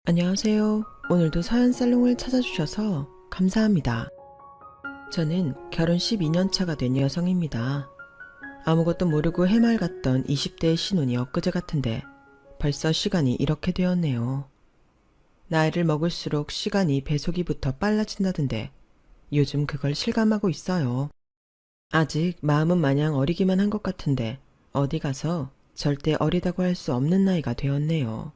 안녕하세요. 오늘도 서연살롱을 찾아주셔서 감사합니다. 저는 결혼 12년 차가 된 여성입니다. 아무것도 모르고 해맑았던 20대의 신혼이 엊그제 같은데 벌써 시간이 이렇게 되었네요. 나이를 먹을수록 시간이 배속이부터 빨라진다던데 요즘 그걸 실감하고 있어요. 아직 마음은 마냥 어리기만 한 것 같은데 어디 가서 절대 어리다고 할 수 없는 나이가 되었네요.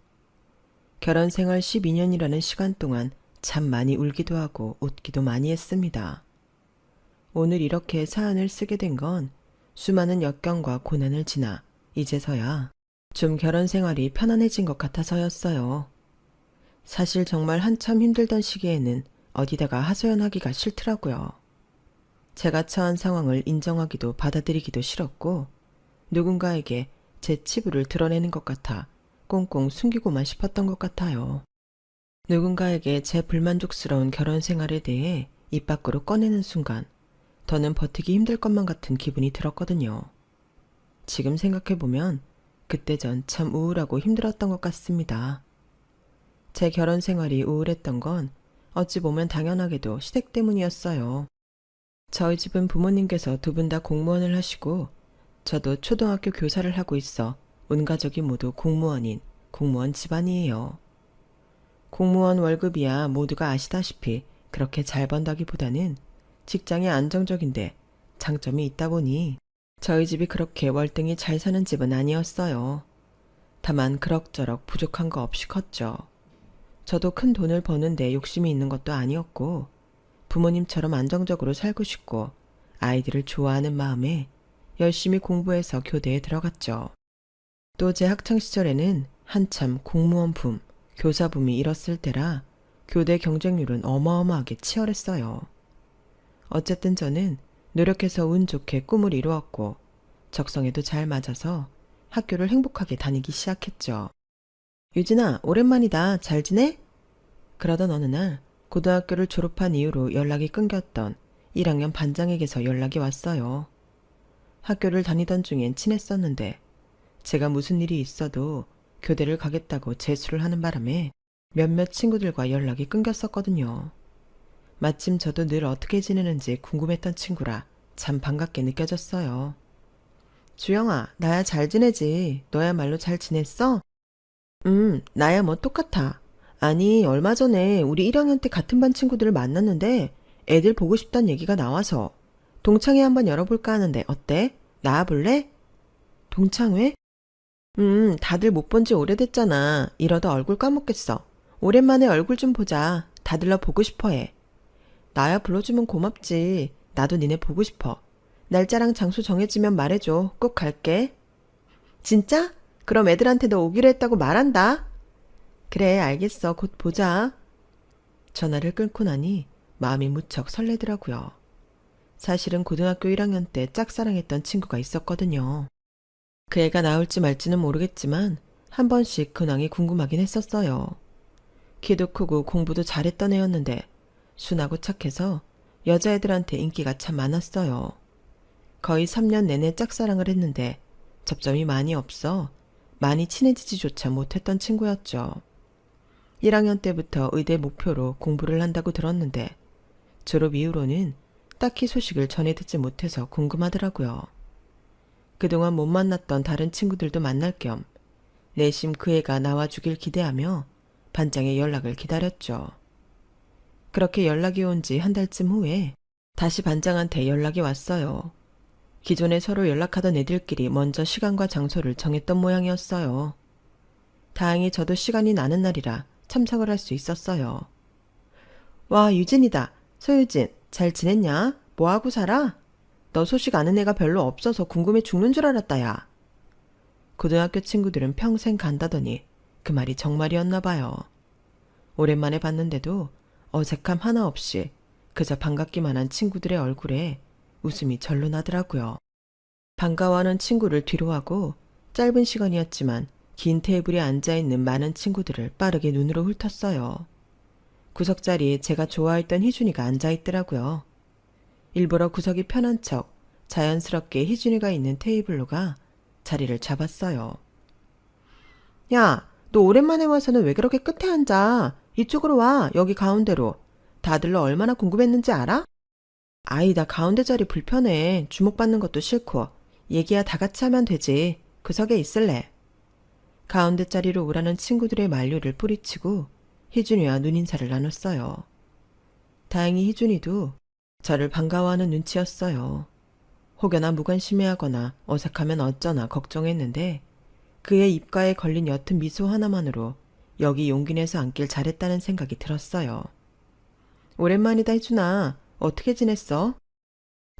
결혼 생활 12년이라는 시간 동안 참 많이 울기도 하고 웃기도 많이 했습니다. 오늘 이렇게 사연을 쓰게 된 건 수많은 역경과 고난을 지나 이제서야 좀 결혼 생활이 편안해진 것 같아서였어요. 사실 정말 한참 힘들던 시기에는 어디다가 하소연하기가 싫더라고요. 제가 처한 상황을 인정하기도 받아들이기도 싫었고 누군가에게 제 치부를 드러내는 것 같아 꽁꽁 숨기고만 싶었던 것 같아요. 누군가에게 제 불만족스러운 결혼 생활에 대해 입 밖으로 꺼내는 순간 더는 버티기 힘들 것만 같은 기분이 들었거든요. 지금 생각해보면 그때 전 참 우울하고 힘들었던 것 같습니다. 제 결혼 생활이 우울했던 건 어찌 보면 당연하게도 시댁 때문이었어요. 저희 집은 부모님께서 두 분 다 공무원을 하시고 저도 초등학교 교사를 하고 있어 온 가족이 모두 공무원인 공무원 집안이에요. 공무원 월급이야 모두가 아시다시피 그렇게 잘 번다기보다는 직장이 안정적인데 장점이 있다 보니 저희 집이 그렇게 월등히 잘 사는 집은 아니었어요. 다만 그럭저럭 부족한 거 없이 컸죠. 저도 큰 돈을 버는데 욕심이 있는 것도 아니었고 부모님처럼 안정적으로 살고 싶고 아이들을 좋아하는 마음에 열심히 공부해서 교대에 들어갔죠. 또 제 학창시절에는 한참 공무원 붐, 교사 붐이 일었을 때라 교대 경쟁률은 어마어마하게 치열했어요. 어쨌든 저는 노력해서 운 좋게 꿈을 이루었고 적성에도 잘 맞아서 학교를 행복하게 다니기 시작했죠. 유진아, 오랜만이다. 잘 지내? 그러던 어느 날 고등학교를 졸업한 이후로 연락이 끊겼던 1학년 반장에게서 연락이 왔어요. 학교를 다니던 중엔 친했었는데 제가 무슨 일이 있어도 교대를 가겠다고 재수를 하는 바람에 몇몇 친구들과 연락이 끊겼었거든요. 마침 저도 늘 어떻게 지내는지 궁금했던 친구라 참 반갑게 느껴졌어요. 주영아, 나야 잘 지내지. 너야말로 잘 지냈어? 나야 뭐 똑같아. 아니, 얼마 전에 우리 1학년 때 같은 반 친구들을 만났는데 애들 보고 싶단 얘기가 나와서 동창회 한번 열어볼까 하는데 어때? 나와볼래? 동창회? 다들 못 본 지 오래됐잖아. 이러다 얼굴 까먹겠어. 오랜만에 얼굴 좀 보자. 다들 너 보고 싶어 해. 나야 불러주면 고맙지. 나도 니네 보고 싶어. 날짜랑 장소 정해지면 말해줘. 꼭 갈게. 진짜? 그럼 애들한테 너 오기로 했다고 말한다. 그래, 알겠어. 곧 보자. 전화를 끊고 나니 마음이 무척 설레더라고요. 사실은 고등학교 1학년 때 짝사랑했던 친구가 있었거든요. 그 애가 나올지 말지는 모르겠지만 한 번씩 근황이 궁금하긴 했었어요. 키도 크고 공부도 잘했던 애였는데 순하고 착해서 여자애들한테 인기가 참 많았어요. 거의 3년 내내 짝사랑을 했는데 접점이 많이 없어 많이 친해지지조차 못했던 친구였죠. 1학년 때부터 의대 목표로 공부를 한다고 들었는데 졸업 이후로는 딱히 소식을 전해 듣지 못해서 궁금하더라고요. 그동안 못 만났던 다른 친구들도 만날 겸 내심 그 애가 나와주길 기대하며 반장의 연락을 기다렸죠. 그렇게 연락이 온 지 한 달쯤 후에 다시 반장한테 연락이 왔어요. 기존에 서로 연락하던 애들끼리 먼저 시간과 장소를 정했던 모양이었어요. 다행히 저도 시간이 나는 날이라 참석을 할 수 있었어요. 와, 유진이다. 소유진, 잘 지냈냐? 뭐하고 살아? 너 소식 아는 애가 별로 없어서 궁금해 죽는 줄 알았다, 야. 고등학교 친구들은 평생 간다더니 그 말이 정말이었나 봐요. 오랜만에 봤는데도 어색함 하나 없이 그저 반갑기만 한 친구들의 얼굴에 웃음이 절로 나더라고요. 반가워하는 친구를 뒤로 하고 짧은 시간이었지만 긴 테이블에 앉아있는 많은 친구들을 빠르게 눈으로 훑었어요. 구석자리에 제가 좋아했던 희준이가 앉아있더라고요. 일부러 구석이 편한 척 자연스럽게 희준이가 있는 테이블로 가 자리를 잡았어요. 야, 너 너 오랜만에 와서는 왜 그렇게 끝에 앉아? 이쪽으로 와, 여기 가운데로. 다들 너 얼마나 궁금했는지 알아? 아이, 나 가운데 자리 불편해. 주목받는 것도 싫고. 얘기야 다 같이 하면 되지. 구석에 있을래. 가운데 자리로 오라는 친구들의 만류를 뿌리치고 희준이와 눈인사를 나눴어요. 다행히 희준이도 저를 반가워하는 눈치였어요. 혹여나 무관심해하거나 어색하면 어쩌나 걱정했는데 그의 입가에 걸린 옅은 미소 하나만으로 여기 용기 내서 앉길 잘했다는 생각이 들었어요. 오랜만이다 희준아. 어떻게 지냈어?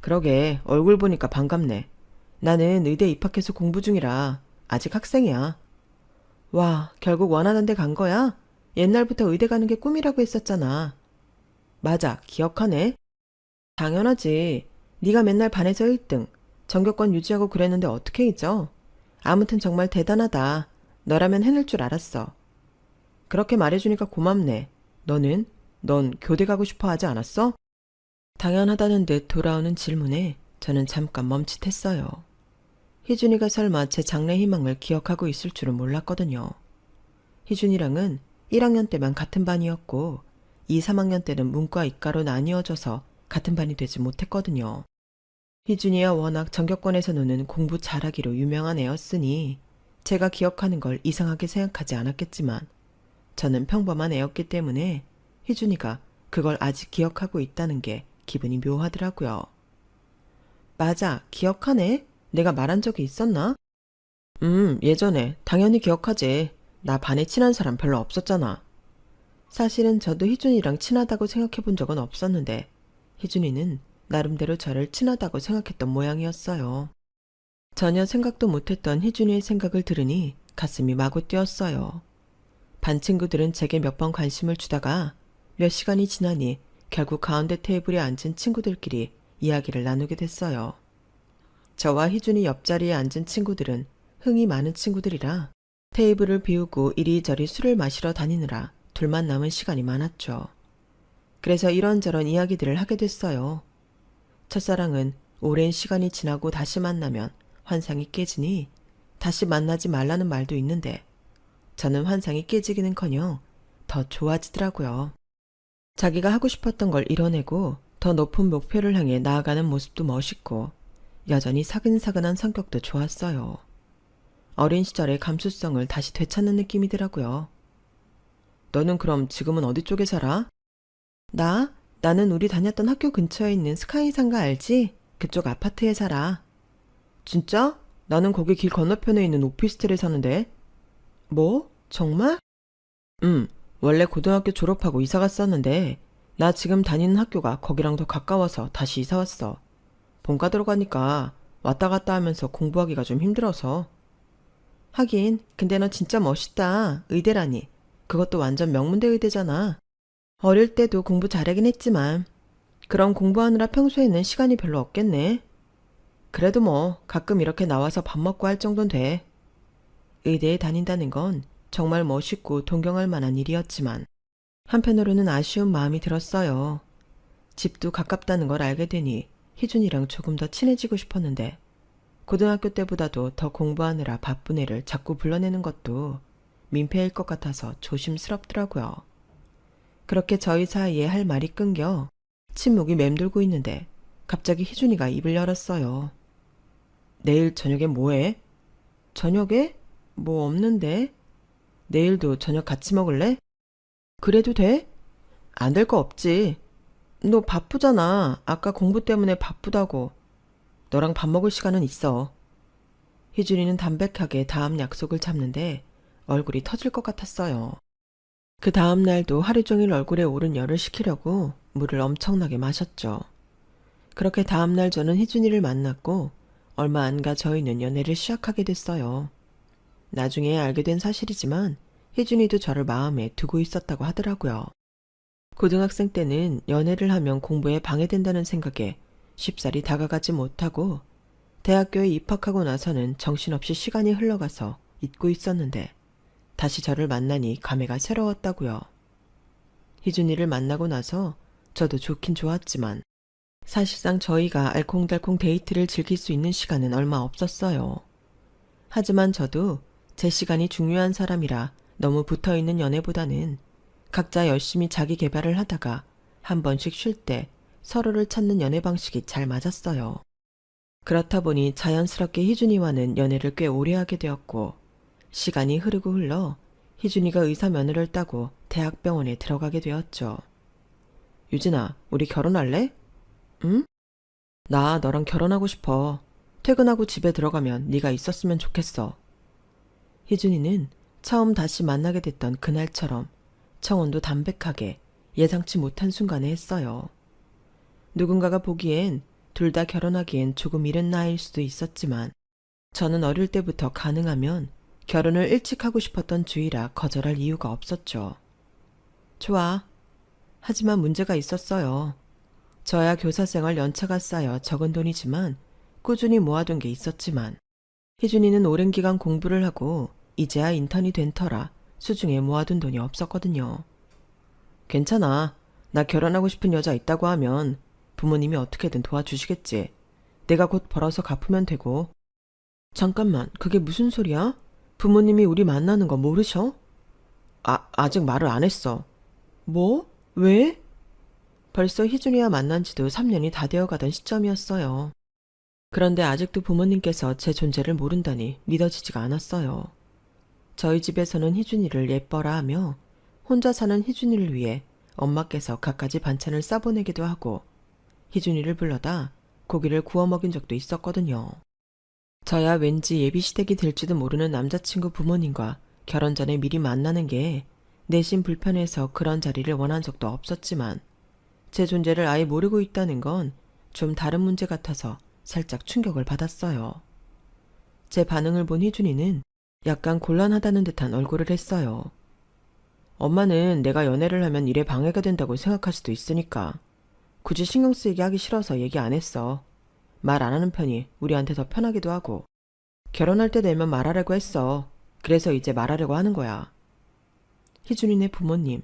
그러게 얼굴 보니까 반갑네. 나는 의대 입학해서 공부 중이라 아직 학생이야. 와, 결국 원하는 데 간 거야? 옛날부터 의대 가는 게 꿈이라고 했었잖아. 맞아, 기억하네. 당연하지. 네가 맨날 반에서 1등, 전교권 유지하고 그랬는데 어떻게 잊어? 아무튼 정말 대단하다. 너라면 해낼 줄 알았어. 그렇게 말해주니까 고맙네. 넌 교대 가고 싶어 하지 않았어? 당연하다는 듯 돌아오는 질문에 저는 잠깐 멈칫했어요. 희준이가 설마 제 장래 희망을 기억하고 있을 줄은 몰랐거든요. 희준이랑은 1학년 때만 같은 반이었고 2, 3학년 때는 문과 이과로 나뉘어져서 같은 반이 되지 못했거든요. 희준이야 워낙 전교권에서 노는 공부 잘하기로 유명한 애였으니 제가 기억하는 걸 이상하게 생각하지 않았겠지만 저는 평범한 애였기 때문에 희준이가 그걸 아직 기억하고 있다는 게 기분이 묘하더라고요. 맞아, 기억하네. 내가 말한 적이 있었나? 예전에 당연히 기억하지. 나 반에 친한 사람 별로 없었잖아. 사실은 저도 희준이랑 친하다고 생각해 본 적은 없었는데 희준이는 나름대로 저를 친하다고 생각했던 모양이었어요. 전혀 생각도 못했던 희준이의 생각을 들으니 가슴이 마구 뛰었어요. 반 친구들은 제게 몇 번 관심을 주다가 몇 시간이 지나니 결국 가운데 테이블에 앉은 친구들끼리 이야기를 나누게 됐어요. 저와 희준이 옆자리에 앉은 친구들은 흥이 많은 친구들이라 테이블을 비우고 이리저리 술을 마시러 다니느라 둘만 남은 시간이 많았죠. 그래서 이런저런 이야기들을 하게 됐어요. 첫사랑은 오랜 시간이 지나고 다시 만나면 환상이 깨지니 다시 만나지 말라는 말도 있는데 저는 환상이 깨지기는커녕 더 좋아지더라고요. 자기가 하고 싶었던 걸 이뤄내고 더 높은 목표를 향해 나아가는 모습도 멋있고 여전히 사근사근한 성격도 좋았어요. 어린 시절의 감수성을 다시 되찾는 느낌이더라고요. 너는 그럼 지금은 어디 쪽에 살아? 나는 우리 다녔던 학교 근처에 있는 스카이 상가 알지? 그쪽 아파트에 살아. 진짜? 나는 거기 길 건너편에 있는 오피스텔에 사는데. 뭐? 정말? 원래 고등학교 졸업하고 이사 갔었는데 나 지금 다니는 학교가 거기랑 더 가까워서 다시 이사 왔어. 본가 들어가니까 왔다 갔다 하면서 공부하기가 좀 힘들어서. 하긴 근데 너 진짜 멋있다. 의대라니. 그것도 완전 명문대 의대잖아. 어릴 때도 공부 잘하긴 했지만 그럼 공부하느라 평소에는 시간이 별로 없겠네. 그래도 뭐 가끔 이렇게 나와서 밥 먹고 할 정도는 돼. 의대에 다닌다는 건 정말 멋있고 동경할 만한 일이었지만 한편으로는 아쉬운 마음이 들었어요. 집도 가깝다는 걸 알게 되니 희준이랑 조금 더 친해지고 싶었는데 고등학교 때보다도 더 공부하느라 바쁜 애를 자꾸 불러내는 것도 민폐일 것 같아서 조심스럽더라고요. 그렇게 저희 사이에 할 말이 끊겨 침묵이 맴돌고 있는데 갑자기 희준이가 입을 열었어요. 내일 저녁에 뭐해? 저녁에? 뭐 없는데? 내일도 저녁 같이 먹을래? 그래도 돼? 안 될 거 없지. 너 바쁘잖아. 아까 공부 때문에 바쁘다고. 너랑 밥 먹을 시간은 있어. 희준이는 담백하게 다음 약속을 잡는데 얼굴이 터질 것 같았어요. 그 다음 날도 하루 종일 얼굴에 오른 열을 식히려고 물을 엄청나게 마셨죠. 그렇게 다음 날 저는 희준이를 만났고 얼마 안 가 저희는 연애를 시작하게 됐어요. 나중에 알게 된 사실이지만 희준이도 저를 마음에 두고 있었다고 하더라고요. 고등학생 때는 연애를 하면 공부에 방해된다는 생각에 쉽사리 다가가지 못하고 대학교에 입학하고 나서는 정신없이 시간이 흘러가서 잊고 있었는데 다시 저를 만나니 감회가 새로웠다고요. 희준이를 만나고 나서 저도 좋긴 좋았지만 사실상 저희가 알콩달콩 데이트를 즐길 수 있는 시간은 얼마 없었어요. 하지만 저도 제 시간이 중요한 사람이라 너무 붙어있는 연애보다는 각자 열심히 자기 개발을 하다가 한 번씩 쉴 때 서로를 찾는 연애 방식이 잘 맞았어요. 그렇다 보니 자연스럽게 희준이와는 연애를 꽤 오래 하게 되었고, 시간이 흐르고 흘러 희준이가 의사 면허를 따고 대학병원에 들어가게 되었죠. 유진아, 우리 결혼할래? 응? 나 너랑 결혼하고 싶어. 퇴근하고 집에 들어가면 네가 있었으면 좋겠어. 희준이는 처음 다시 만나게 됐던 그날처럼 청혼도 담백하게 예상치 못한 순간에 했어요. 누군가가 보기엔 둘 다 결혼하기엔 조금 이른 나이일 수도 있었지만 저는 어릴 때부터 가능하면 결혼을 일찍 하고 싶었던 주의라 거절할 이유가 없었죠. 좋아. 하지만 문제가 있었어요. 저야 교사 생활 연차가 쌓여 적은 돈이지만 꾸준히 모아둔 게 있었지만 희준이는 오랜 기간 공부를 하고 이제야 인턴이 된 터라 수중에 모아둔 돈이 없었거든요. 괜찮아. 나 결혼하고 싶은 여자 있다고 하면 부모님이 어떻게든 도와주시겠지. 내가 곧 벌어서 갚으면 되고. 잠깐만, 그게 무슨 소리야? 부모님이 우리 만나는 거 모르셔? 아직 말을 안 했어. 뭐? 왜? 벌써 희준이와 만난 지도 3년이 다 되어가던 시점이었어요. 그런데 아직도 부모님께서 제 존재를 모른다니 믿어지지가 않았어요. 저희 집에서는 희준이를 예뻐라 하며 혼자 사는 희준이를 위해 엄마께서 갖가지 반찬을 싸보내기도 하고 희준이를 불러다 고기를 구워 먹인 적도 있었거든요. 저야 왠지 예비시댁이 될지도 모르는 남자친구 부모님과 결혼 전에 미리 만나는 게 내심 불편해서 그런 자리를 원한 적도 없었지만 제 존재를 아예 모르고 있다는 건 좀 다른 문제 같아서 살짝 충격을 받았어요. 제 반응을 본 희준이는 약간 곤란하다는 듯한 얼굴을 했어요. 엄마는 내가 연애를 하면 일에 방해가 된다고 생각할 수도 있으니까 굳이 신경 쓰이게 하기 싫어서 얘기 안 했어. 말 안 하는 편이 우리한테 더 편하기도 하고 결혼할 때 되면 말하려고 했어. 그래서 이제 말하려고 하는 거야. 희준이네 부모님,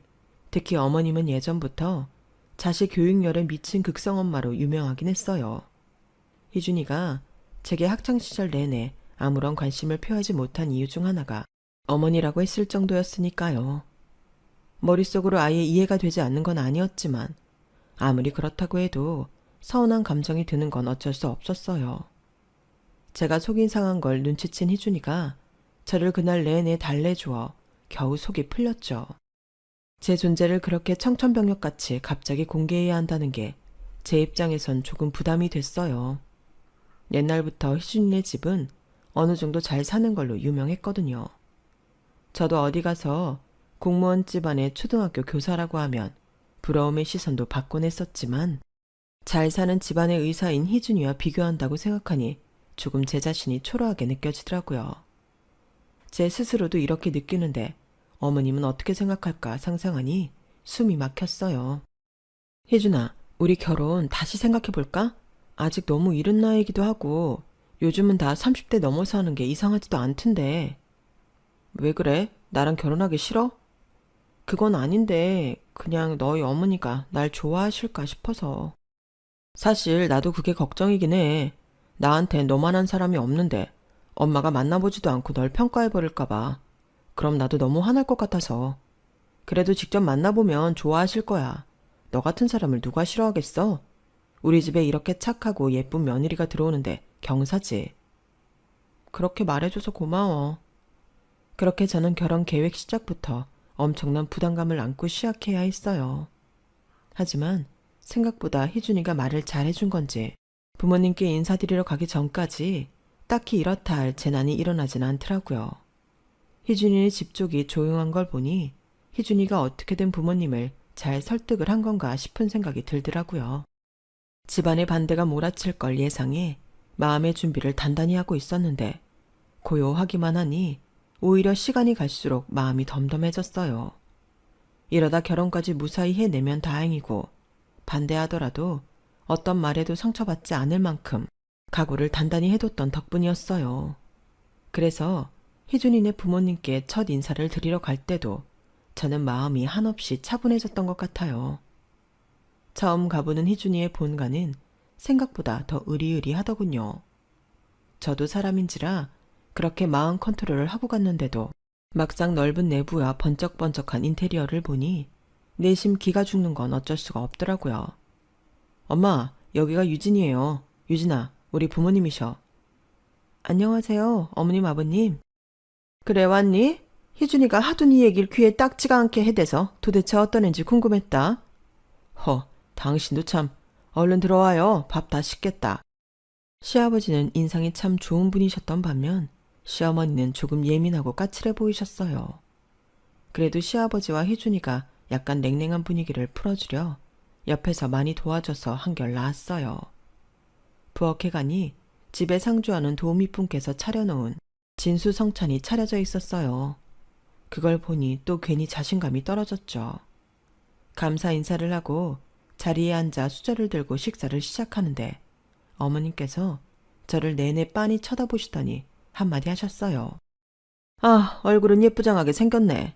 특히 어머님은 예전부터 자식 교육열에 미친 극성엄마로 유명하긴 했어요. 희준이가 제게 학창시절 내내 아무런 관심을 표하지 못한 이유 중 하나가 어머니라고 했을 정도였으니까요. 머릿속으로 아예 이해가 되지 않는 건 아니었지만 아무리 그렇다고 해도 서운한 감정이 드는 건 어쩔 수 없었어요. 제가 속이 상한 걸 눈치챈 희준이가 저를 그날 내내 달래주어 겨우 속이 풀렸죠. 제 존재를 그렇게 청천벽력같이 갑자기 공개해야 한다는 게 제 입장에선 조금 부담이 됐어요. 옛날부터 희준이네 집은 어느 정도 잘 사는 걸로 유명했거든요. 저도 어디 가서 공무원 집안의 초등학교 교사라고 하면 부러움의 시선도 받곤 했었지만 잘 사는 집안의 의사인 희준이와 비교한다고 생각하니 조금 제 자신이 초라하게 느껴지더라고요. 제 스스로도 이렇게 느끼는데 어머님은 어떻게 생각할까 상상하니 숨이 막혔어요. 희준아, 우리 결혼 다시 생각해볼까? 아직 너무 이른 나이이기도 하고 요즘은 다 30대 넘어서 하는 게 이상하지도 않던데. 왜 그래? 나랑 결혼하기 싫어? 그건 아닌데 그냥 너희 어머니가 날 좋아하실까 싶어서. 사실 나도 그게 걱정이긴 해. 나한테 너만한 사람이 없는데 엄마가 만나보지도 않고 널 평가해버릴까 봐. 그럼 나도 너무 화날 것 같아서. 그래도 직접 만나보면 좋아하실 거야. 너 같은 사람을 누가 싫어하겠어? 우리 집에 이렇게 착하고 예쁜 며느리가 들어오는데 경사지. 그렇게 말해줘서 고마워. 그렇게 저는 결혼 계획 시작부터 엄청난 부담감을 안고 시작해야 했어요. 하지만 생각보다 희준이가 말을 잘해준 건지 부모님께 인사드리러 가기 전까지 딱히 이렇다 할 재난이 일어나진 않더라고요. 희준이의 집 쪽이 조용한 걸 보니 희준이가 어떻게든 부모님을 잘 설득을 한 건가 싶은 생각이 들더라고요. 집안의 반대가 몰아칠 걸 예상해 마음의 준비를 단단히 하고 있었는데 고요하기만 하니 오히려 시간이 갈수록 마음이 덤덤해졌어요. 이러다 결혼까지 무사히 해내면 다행이고 반대하더라도 어떤 말에도 상처받지 않을 만큼 각오를 단단히 해뒀던 덕분이었어요. 그래서 희준이네 부모님께 첫 인사를 드리러 갈 때도 저는 마음이 한없이 차분해졌던 것 같아요. 처음 가보는 희준이의 본가는 생각보다 더 으리으리하더군요. 저도 사람인지라 그렇게 마음 컨트롤을 하고 갔는데도 막상 넓은 내부와 번쩍번쩍한 인테리어를 보니 내심 기가 죽는 건 어쩔 수가 없더라고요. 엄마, 여기가 유진이에요. 유진아, 우리 부모님이셔. 안녕하세요, 어머님 아버님. 그래 왔니? 희준이가 하도 네 얘기를 귀에 딱지가 않게 해대서 도대체 어떤 앤지 궁금했다. 당신도 참. 얼른 들어와요. 밥 다 식겠다. 시아버지는 인상이 참 좋은 분이셨던 반면 시어머니는 조금 예민하고 까칠해 보이셨어요. 그래도 시아버지와 희준이가 약간 냉랭한 분위기를 풀어주려 옆에서 많이 도와줘서 한결 나았어요. 부엌에 가니 집에 상주하는 도우미분께서 차려놓은 진수성찬이 차려져 있었어요. 그걸 보니 또 괜히 자신감이 떨어졌죠. 감사 인사를 하고 자리에 앉아 수저를 들고 식사를 시작하는데 어머님께서 저를 내내 빤히 쳐다보시더니 한마디 하셨어요. 아, 얼굴은 예쁘장하게 생겼네.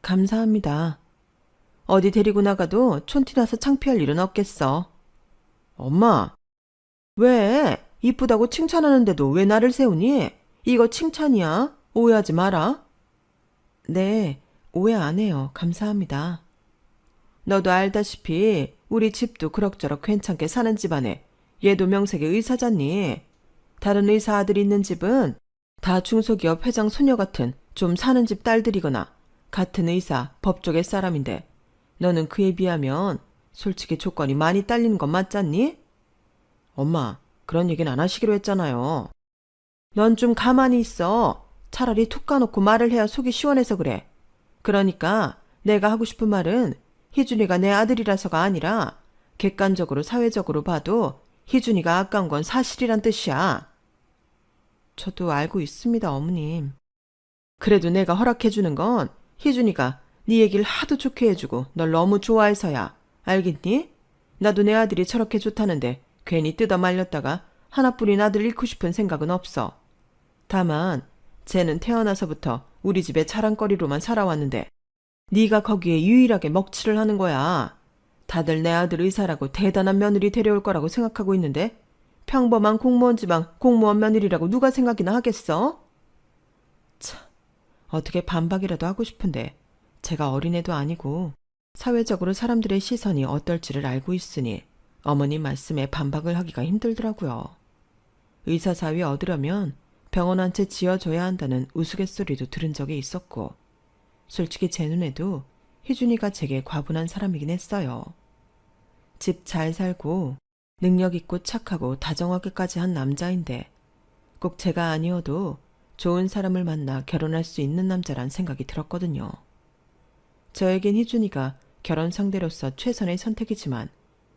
감사합니다. 어디 데리고 나가도 촌티나서 창피할 일은 없겠어. 엄마, 왜? 이쁘다고 칭찬하는데도 왜 나를 세우니? 이거 칭찬이야? 오해하지 마라. 네, 오해 안 해요. 감사합니다. 너도 알다시피 우리 집도 그럭저럭 괜찮게 사는 집안에 얘도 명색의 의사잖니. 다른 의사 아들이 있는 집은 다 중소기업 회장 소녀 같은 좀 사는 집 딸들이거나 같은 의사, 법조계 사람인데 너는 그에 비하면 솔직히 조건이 많이 딸리는 건 맞잖니? 엄마, 그런 얘기는 안 하시기로 했잖아요. 넌 좀 가만히 있어. 차라리 툭 까놓고 말을 해야 속이 시원해서 그래. 그러니까 내가 하고 싶은 말은 희준이가 내 아들이라서가 아니라 객관적으로 사회적으로 봐도 희준이가 아까운 건 사실이란 뜻이야. 저도 알고 있습니다, 어머님. 그래도 내가 허락해주는 건 희준이가 네 얘기를 하도 좋게 해주고 널 너무 좋아해서야. 알겠니? 나도 내 아들이 저렇게 좋다는데 괜히 뜯어 말렸다가 하나뿐인 아들 잃고 싶은 생각은 없어. 다만 쟤는 태어나서부터 우리 집의 자랑거리로만 살아왔는데 네가 거기에 유일하게 먹칠을 하는 거야. 다들 내 아들 의사라고 대단한 며느리 데려올 거라고 생각하고 있는데 평범한 공무원 지방 공무원 며느리라고 누가 생각이나 하겠어? 참, 어떻게 반박이라도 하고 싶은데 제가 어린애도 아니고 사회적으로 사람들의 시선이 어떨지를 알고 있으니 어머님 말씀에 반박을 하기가 힘들더라고요. 의사사위 얻으려면 병원 한 채 지어줘야 한다는 우스갯소리도 들은 적이 있었고 솔직히 제 눈에도 희준이가 제게 과분한 사람이긴 했어요. 집 잘 살고 능력 있고 착하고 다정하게까지 한 남자인데 꼭 제가 아니어도 좋은 사람을 만나 결혼할 수 있는 남자란 생각이 들었거든요. 저에겐 희준이가 결혼 상대로서 최선의 선택이지만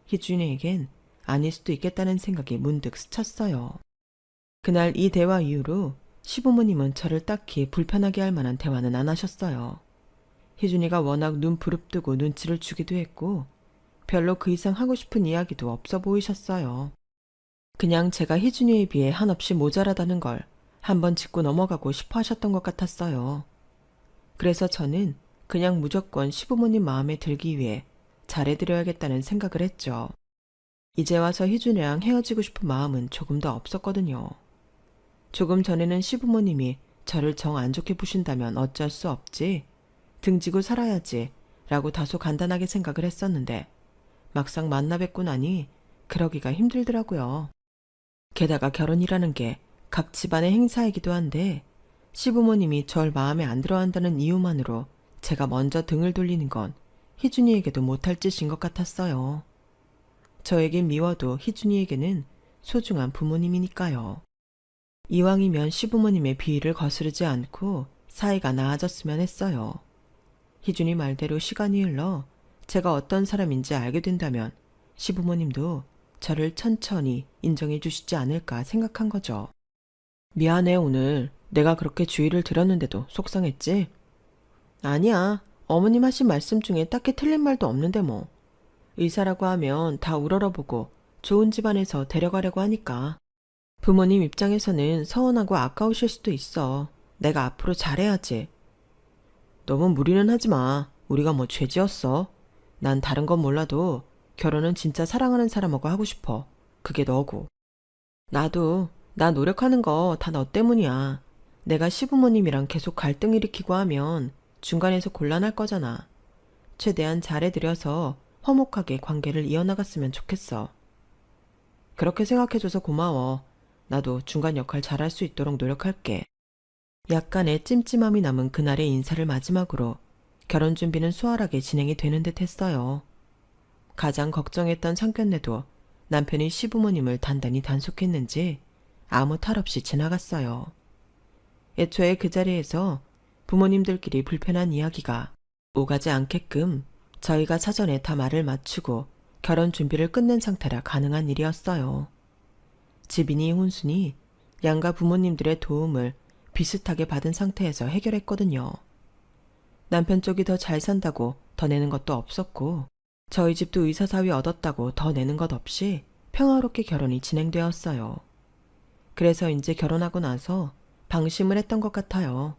희준이에겐 아닐 수도 있겠다는 생각이 문득 스쳤어요. 그날 이 대화 이후로 시부모님은 저를 딱히 불편하게 할 만한 대화는 안 하셨어요. 희준이가 워낙 눈 부릅뜨고 눈치를 주기도 했고 별로 그 이상 하고 싶은 이야기도 없어 보이셨어요. 그냥 제가 희준이에 비해 한없이 모자라다는 걸 한번 짚고 넘어가고 싶어 하셨던 것 같았어요. 그래서 저는 그냥 무조건 시부모님 마음에 들기 위해 잘해드려야겠다는 생각을 했죠. 이제 와서 희준이랑 헤어지고 싶은 마음은 조금 더 없었거든요. 조금 전에는 시부모님이 저를 정 안 좋게 보신다면 어쩔 수 없지, 등지고 살아야지 라고 다소 간단하게 생각을 했었는데 막상 만나 뵙고 나니 그러기가 힘들더라고요. 게다가 결혼이라는 게 각 집안의 행사이기도 한데 시부모님이 절 마음에 안 들어한다는 이유만으로 제가 먼저 등을 돌리는 건 희준이에게도 못할 짓인 것 같았어요. 저에겐 미워도 희준이에게는 소중한 부모님이니까요. 이왕이면 시부모님의 비위를 거스르지 않고 사이가 나아졌으면 했어요. 희준이 말대로 시간이 흘러 제가 어떤 사람인지 알게 된다면 시부모님도 저를 천천히 인정해 주시지 않을까 생각한 거죠. 미안해, 오늘 내가 그렇게 주의를 드렸는데도 속상했지? 아니야, 어머님 하신 말씀 중에 딱히 틀린 말도 없는데 뭐. 의사라고 하면 다 우러러보고 좋은 집안에서 데려가려고 하니까. 부모님 입장에서는 서운하고 아까우실 수도 있어. 내가 앞으로 잘해야지. 너무 무리는 하지 마. 우리가 뭐 죄지었어. 난 다른 건 몰라도 결혼은 진짜 사랑하는 사람하고 하고 싶어. 그게 너고. 나도 나 노력하는 거 다 너 때문이야. 내가 시부모님이랑 계속 갈등 일으키고 하면 중간에서 곤란할 거잖아. 최대한 잘해드려서 화목하게 관계를 이어나갔으면 좋겠어. 그렇게 생각해줘서 고마워. 나도 중간 역할 잘할 수 있도록 노력할게. 약간의 찜찜함이 남은 그날의 인사를 마지막으로 결혼 준비는 수월하게 진행이 되는 듯 했어요. 가장 걱정했던 상견례도 남편이 시부모님을 단단히 단속했는지 아무 탈 없이 지나갔어요. 애초에 그 자리에서 부모님들끼리 불편한 이야기가 오가지 않게끔 저희가 사전에 다 말을 맞추고 결혼 준비를 끝낸 상태라 가능한 일이었어요. 집이니 혼수니 양가 부모님들의 도움을 비슷하게 받은 상태에서 해결했거든요. 남편 쪽이 더 잘 산다고 더 내는 것도 없었고 저희 집도 의사사위 얻었다고 더 내는 것 없이 평화롭게 결혼이 진행되었어요. 그래서 이제 결혼하고 나서 방심을 했던 것 같아요.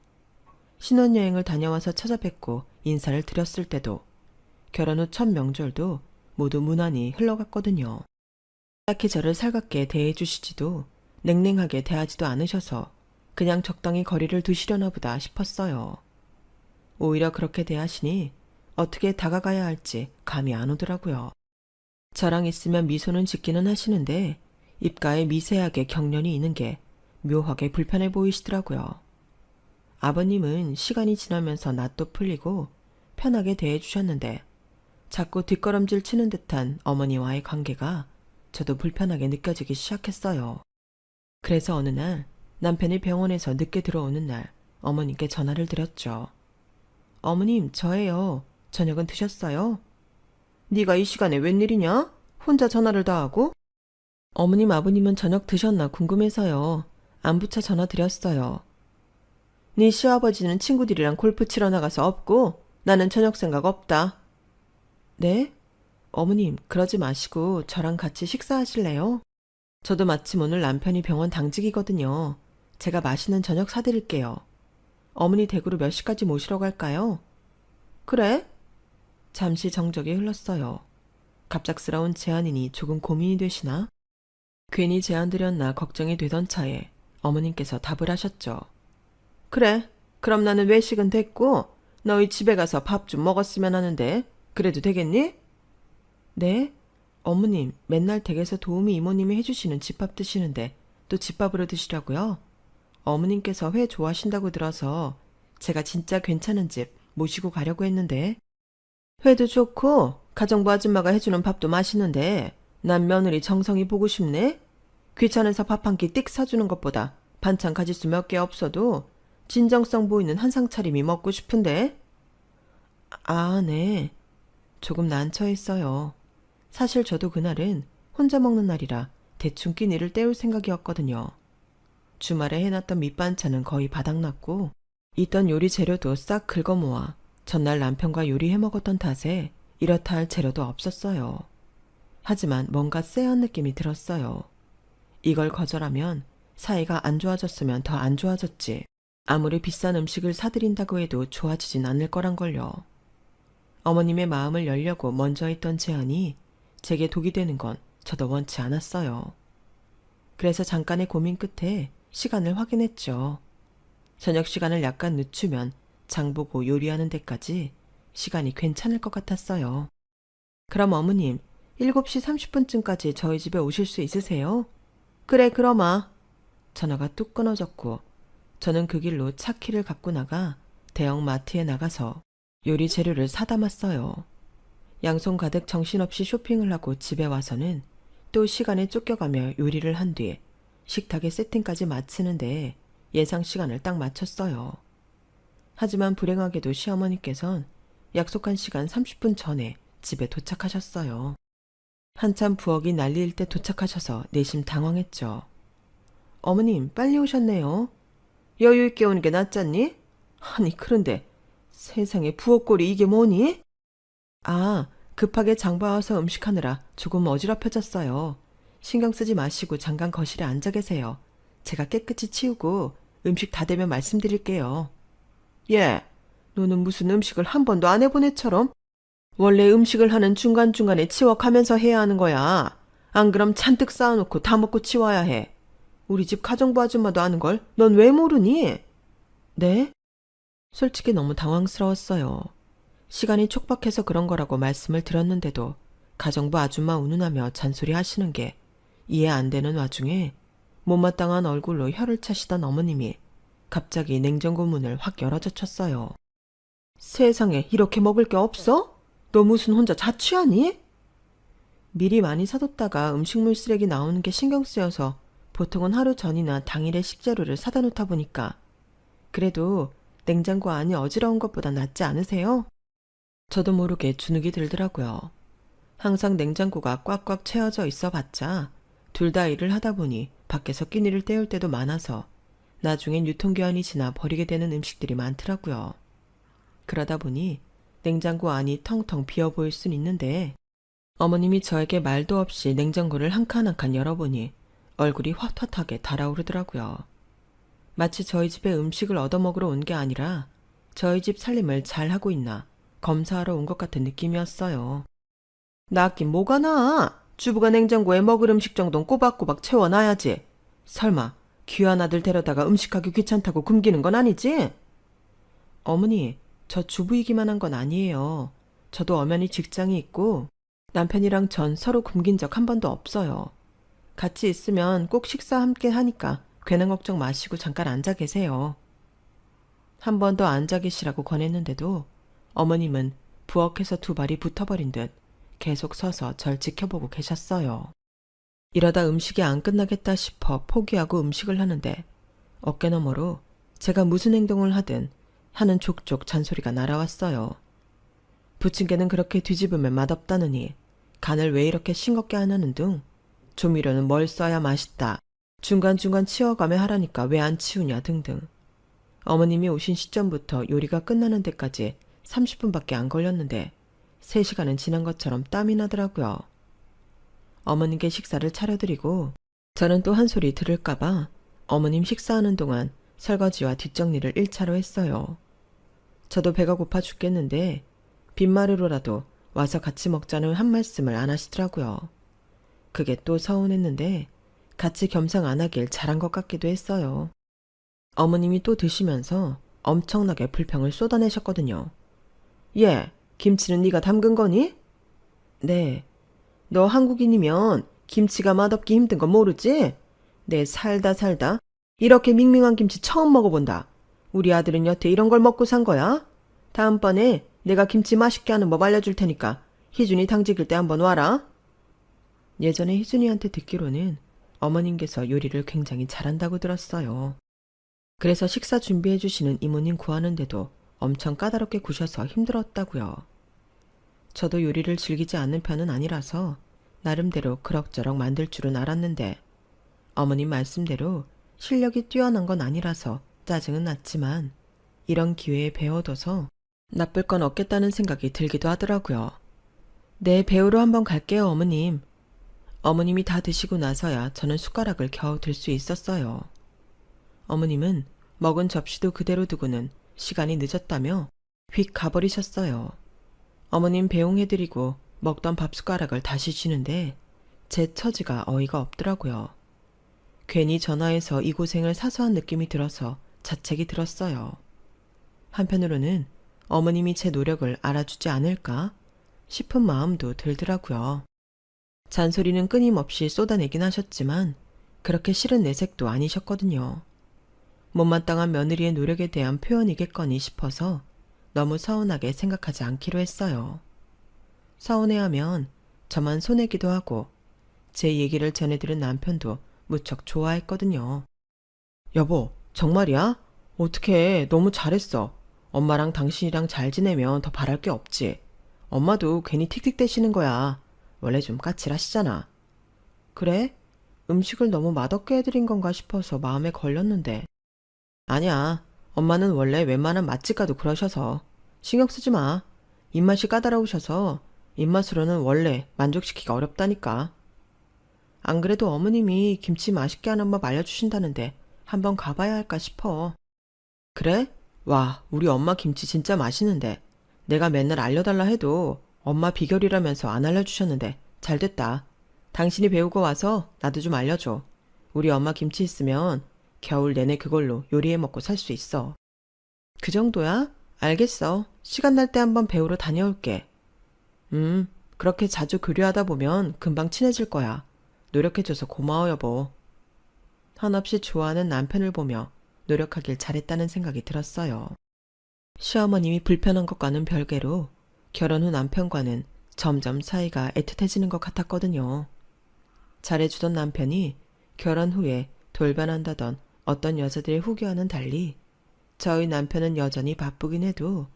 신혼여행을 다녀와서 찾아뵙고 인사를 드렸을 때도 결혼 후 첫 명절도 모두 무난히 흘러갔거든요. 딱히 저를 살갑게 대해주시지도 냉랭하게 대하지도 않으셔서 그냥 적당히 거리를 두시려나 보다 싶었어요. 오히려 그렇게 대하시니 어떻게 다가가야 할지 감이 안 오더라고요. 저랑 있으면 미소는 짓기는 하시는데 입가에 미세하게 경련이 있는 게 묘하게 불편해 보이시더라고요. 아버님은 시간이 지나면서 낯도 풀리고 편하게 대해주셨는데 자꾸 뒷걸음질 치는 듯한 어머니와의 관계가 저도 불편하게 느껴지기 시작했어요. 그래서 어느 날 남편이 병원에서 늦게 들어오는 날 어머님께 전화를 드렸죠. 어머님, 저예요. 저녁은 드셨어요? 네가 이 시간에 웬일이냐? 혼자 전화를 다 하고? 어머님, 아버님은 저녁 드셨나 궁금해서요. 안부차 전화 드렸어요. 네 시아버지는 친구들이랑 골프 치러 나가서 없고 나는 저녁 생각 없다. 네? 어머님, 그러지 마시고 저랑 같이 식사하실래요? 저도 마침 오늘 남편이 병원 당직이거든요. 제가 맛있는 저녁 사드릴게요. 어머니 댁으로 몇 시까지 모시러 갈까요? 그래? 잠시 정적이 흘렀어요. 갑작스러운 제안이니 조금 고민이 되시나? 괜히 제안 드렸나 걱정이 되던 차에 어머님께서 답을 하셨죠. 그래, 그럼 나는 외식은 됐고 너희 집에 가서 밥 좀 먹었으면 하는데 그래도 되겠니? 네? 어머님, 맨날 댁에서 도우미 이모님이 해주시는 집밥 드시는데 또 집밥으로 드시려고요? 어머님께서 회 좋아하신다고 들어서 제가 진짜 괜찮은 집 모시고 가려고 했는데. 회도 좋고 가정부 아줌마가 해주는 밥도 맛있는데 난 며느리 정성이 보고 싶네. 귀찮아서 밥 한 끼 띡 사주는 것보다 반찬 가짓수 몇 개 없어도 진정성 보이는 한상 차림이 먹고 싶은데. 아, 네. 조금 난처했어요. 사실 저도 그날은 혼자 먹는 날이라 대충 끼니를 때울 생각이었거든요. 주말에 해놨던 밑반찬은 거의 바닥났고 있던 요리 재료도 싹 긁어모아 전날 남편과 요리해 먹었던 탓에 이렇다 할 재료도 없었어요. 하지만 뭔가 쎄한 느낌이 들었어요. 이걸 거절하면 사이가 안 좋아졌으면 더 안 좋아졌지. 아무리 비싼 음식을 사드린다고 해도 좋아지진 않을 거란 걸요. 어머님의 마음을 열려고 먼저 했던 제안이 제게 독이 되는 건 저도 원치 않았어요. 그래서 잠깐의 고민 끝에 시간을 확인했죠. 저녁 시간을 약간 늦추면 장보고 요리하는 데까지 시간이 괜찮을 것 같았어요. 그럼 어머님, 7시 30분쯤까지 저희 집에 오실 수 있으세요? 그래, 그러마. 전화가 뚝 끊어졌고 저는 그 길로 차 키를 갖고 나가 대형 마트에 나가서 요리 재료를 사담았어요. 양손 가득 정신없이 쇼핑을 하고 집에 와서는 또 시간에 쫓겨가며 요리를 한 뒤에 식탁에 세팅까지 마치는데 예상 시간을 딱 맞췄어요. 하지만 불행하게도 시어머니께선 약속한 시간 30분 전에 집에 도착하셨어요. 한참 부엌이 난리일 때 도착하셔서 내심 당황했죠. 어머님, 빨리 오셨네요. 여유 있게 오는 게 낫잖니? 아니, 그런데 세상에 부엌꼴이 이게 뭐니? 아, 급하게 장 봐와서 음식하느라 조금 어지럽혀졌어요. 신경 쓰지 마시고 잠깐 거실에 앉아 계세요. 제가 깨끗이 치우고 음식 다 되면 말씀드릴게요. 예, 너는 무슨 음식을 한 번도 안 해본 애처럼? 원래 음식을 하는 중간중간에 치워가면서 해야 하는 거야. 안 그럼 잔뜩 쌓아놓고 다 먹고 치워야 해. 우리 집 가정부 아줌마도 아는 걸 넌 왜 모르니? 네? 솔직히 너무 당황스러웠어요. 시간이 촉박해서 그런 거라고 말씀을 드렸는데도 가정부 아줌마 운운하며 잔소리 하시는 게 이해 안 되는 와중에 못마땅한 얼굴로 혀를 차시던 어머님이 갑자기 냉장고 문을 확 열어젖혔어요. 세상에 이렇게 먹을 게 없어? 너 무슨 혼자 자취하니? 미리 많이 사뒀다가 음식물 쓰레기 나오는 게 신경 쓰여서 보통은 하루 전이나 당일에 식재료를 사다 놓다 보니까 그래도 냉장고 안이 어지러운 것보다 낫지 않으세요? 저도 모르게 주눅이 들더라고요. 항상 냉장고가 꽉꽉 채워져 있어 봤자 둘 다 일을 하다 보니 밖에서 끼니를 때울 때도 많아서 나중엔 유통기한이 지나 버리게 되는 음식들이 많더라고요. 그러다 보니 냉장고 안이 텅텅 비어 보일 순 있는데 어머님이 저에게 말도 없이 냉장고를 한 칸 한 칸 열어보니 얼굴이 헛헛하게 달아오르더라고요. 마치 저희 집에 음식을 얻어먹으러 온 게 아니라 저희 집 살림을 잘하고 있나 검사하러 온 것 같은 느낌이었어요. 낫긴 뭐가 나? 주부가 냉장고에 먹을 음식 정도는 꼬박꼬박 채워놔야지. 설마 귀한 아들 데려다가 음식하기 귀찮다고 굶기는 건 아니지? 어머니, 저 주부이기만 한 건 아니에요. 저도 엄연히 직장이 있고 남편이랑 전 서로 굶긴 적 한 번도 없어요. 같이 있으면 꼭 식사 함께 하니까 괜한 걱정 마시고 잠깐 앉아 계세요. 한 번 더 앉아 계시라고 권했는데도 어머님은 부엌에서 두 발이 붙어버린 듯 계속 서서 절 지켜보고 계셨어요. 이러다 음식이 안 끝나겠다 싶어 포기하고 음식을 하는데 어깨너머로 제가 무슨 행동을 하든 하는 족족 잔소리가 날아왔어요. 부침개는 그렇게 뒤집으면 맛없다느니 간을 왜 이렇게 싱겁게 안 하는 둥 조미료는 뭘 써야 맛있다. 중간중간 치워가며 하라니까 왜 안 치우냐 등등. 어머님이 오신 시점부터 요리가 끝나는 데까지 30분밖에 안 걸렸는데 3시간은 지난 것처럼 땀이 나더라고요. 어머님께 식사를 차려드리고 저는 또 한 소리 들을까봐 어머님 식사하는 동안 설거지와 뒷정리를 1차로 했어요. 저도 배가 고파 죽겠는데 빈말으로라도 와서 같이 먹자는 한 말씀을 안 하시더라고요. 그게 또 서운했는데 같이 겸상 안 하길 잘한 것 같기도 했어요. 어머님이 또 드시면서 엄청나게 불평을 쏟아내셨거든요. 얘, 김치는 네가 담근 거니? 네. 너 한국인이면 김치가 맛없기 힘든 거 모르지? 내 살다 이렇게 밍밍한 김치 처음 먹어본다. 우리 아들은 여태 이런 걸 먹고 산 거야. 다음번에 내가 김치 맛있게 하는 법 알려줄 테니까 희준이 당직일 때 한번 와라. 예전에 희준이한테 듣기로는 어머님께서 요리를 굉장히 잘한다고 들었어요. 그래서 식사 준비해 주시는 이모님 구하는데도 엄청 까다롭게 구셔서 힘들었다고요. 저도 요리를 즐기지 않는 편은 아니라서 나름대로 그럭저럭 만들 줄은 알았는데 어머님 말씀대로 실력이 뛰어난 건 아니라서 짜증은 났지만 이런 기회에 배워둬서 나쁠 건 없겠다는 생각이 들기도 하더라고요. 네, 배우러 한번 갈게요, 어머님. 어머님이 다 드시고 나서야 저는 숟가락을 겨우 들 수 있었어요. 어머님은 먹은 접시도 그대로 두고는 시간이 늦었다며 휙 가버리셨어요. 어머님 배웅해드리고 먹던 밥 숟가락을 다시 쥐는데 제 처지가 어이가 없더라고요. 괜히 전화해서 이 고생을 사소한 느낌이 들어서 자책이 들었어요. 한편으로는 어머님이 제 노력을 알아주지 않을까 싶은 마음도 들더라고요. 잔소리는 끊임없이 쏟아내긴 하셨지만 그렇게 싫은 내색도 아니셨거든요. 못마땅한 며느리의 노력에 대한 표현이겠거니 싶어서 너무 서운하게 생각하지 않기로 했어요. 서운해하면 저만 손해기도 하고 제 얘기를 전해들은 남편도 무척 좋아했거든요. 여보, 정말이야? 어떡해, 너무 잘했어. 엄마랑 당신이랑 잘 지내면 더 바랄 게 없지. 엄마도 괜히 틱틱대시는 거야. 원래 좀 까칠하시잖아. 그래? 음식을 너무 맛없게 해드린 건가 싶어서 마음에 걸렸는데. 아니야. 엄마는 원래 웬만한 맛집 가도 그러셔서 신경 쓰지 마. 입맛이 까다로우셔서 입맛으로는 원래 만족시키기가 어렵다니까. 안 그래도 어머님이 김치 맛있게 하는 법 알려주신다는데 한번 가봐야 할까 싶어. 그래? 와, 우리 엄마 김치 진짜 맛있는데 내가 맨날 알려달라 해도 엄마 비결이라면서 안 알려주셨는데 잘됐다. 당신이 배우고 와서 나도 좀 알려줘. 우리 엄마 김치 있으면 겨울 내내 그걸로 요리해 먹고 살 수 있어. 그 정도야? 알겠어. 시간 날 때 한번 배우러 다녀올게. 그렇게 자주 교류하다 보면 금방 친해질 거야. 노력해줘서 고마워, 여보. 한없이 좋아하는 남편을 보며 노력하길 잘했다는 생각이 들었어요. 시어머님이 불편한 것과는 별개로 결혼 후 남편과는 점점 사이가 애틋해지는 것 같았거든요. 잘해주던 남편이 결혼 후에 돌변한다던 어떤 여자들의 후기와는 달리 저희 남편은 여전히 바쁘긴 해도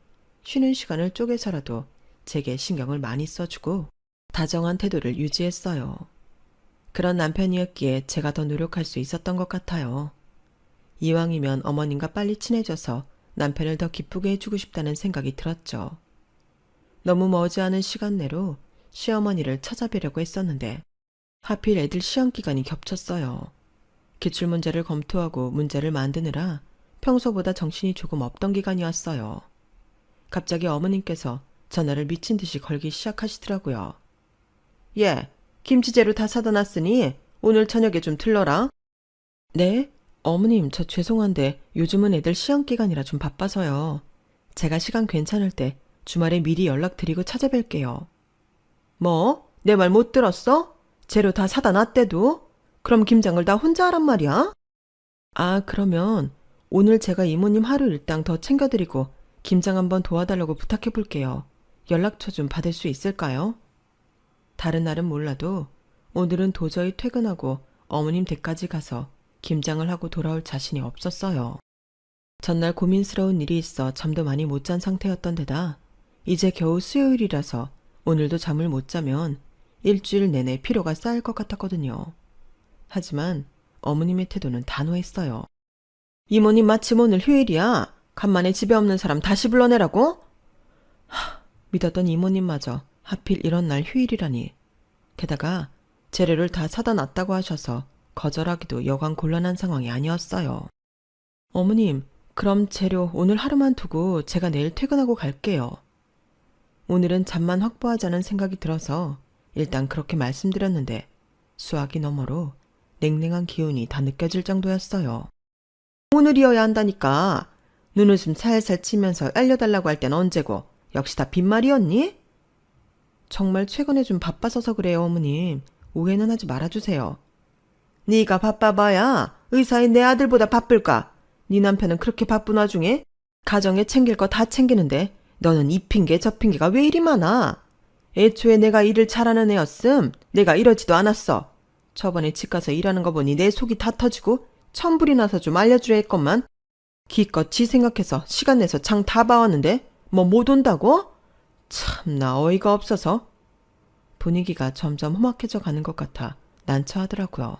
쉬는 시간을 쪼개서라도 제게 신경을 많이 써주고 다정한 태도를 유지했어요. 그런 남편이었기에 제가 더 노력할 수 있었던 것 같아요. 이왕이면 어머님과 빨리 친해져서 남편을 더 기쁘게 해주고 싶다는 생각이 들었죠. 너무 머지않은 시간 내로 시어머니를 찾아뵈려고 했었는데 하필 애들 시험 기간이 겹쳤어요. 기출문제를 검토하고 문제를 만드느라 평소보다 정신이 조금 없던 기간이었어요. 갑자기 어머님께서 전화를 미친 듯이 걸기 시작하시더라고요. 예, 김치재료 다 사다 놨으니 오늘 저녁에 좀 들러라. 네? 어머님, 저 죄송한데 요즘은 애들 시험 기간이라 좀 바빠서요. 제가 시간 괜찮을 때 주말에 미리 연락드리고 찾아뵐게요. 뭐? 내 말 못 들었어? 재료 다 사다 놨대도? 그럼 김장을 다 혼자 하란 말이야? 아, 그러면 오늘 제가 이모님 하루 일당 더 챙겨드리고 김장 한번 도와달라고 부탁해 볼게요. 연락처 좀 받을 수 있을까요? 다른 날은 몰라도 오늘은 도저히 퇴근하고 어머님 댁까지 가서 김장을 하고 돌아올 자신이 없었어요. 전날 고민스러운 일이 있어 잠도 많이 못 잔 상태였던 데다 이제 겨우 수요일이라서 오늘도 잠을 못 자면 일주일 내내 피로가 쌓일 것 같았거든요. 하지만 어머님의 태도는 단호했어요. 이모님 마침 오늘 휴일이야. 간만에 집에 없는 사람 다시 불러내라고? 믿었던 이모님마저 하필 이런 날 휴일이라니. 게다가 재료를 다 사다 놨다고 하셔서 거절하기도 여간 곤란한 상황이 아니었어요. 어머님, 그럼 재료 오늘 하루만 두고 제가 내일 퇴근하고 갈게요. 오늘은 잠만 확보하자는 생각이 들어서 일단 그렇게 말씀드렸는데 수화기 너머로 냉랭한 기운이 다 느껴질 정도였어요. 오늘이어야 한다니까. 눈웃음 살살 치면서 알려달라고 할 땐 언제고 역시 다 빈말이었니? 정말 최근에 좀 바빠서서 그래요, 어머님. 오해는 하지 말아주세요. 네가 바빠봐야 의사인 내 아들보다 바쁠까? 네 남편은 그렇게 바쁜 와중에 가정에 챙길 거 다 챙기는데 너는 이 핑계 저 핑계가 왜 이리 많아? 애초에 내가 일을 잘하는 애였음 내가 이러지도 않았어. 저번에 집 가서 일하는 거 보니 내 속이 다 터지고 천불이 나서 좀 알려주려 했건만 기껏 지 생각해서 시간 내서 장 다 봐왔는데 뭐 못 온다고? 참나 어이가 없어서. 분위기가 점점 험악해져 가는 것 같아 난처하더라고요.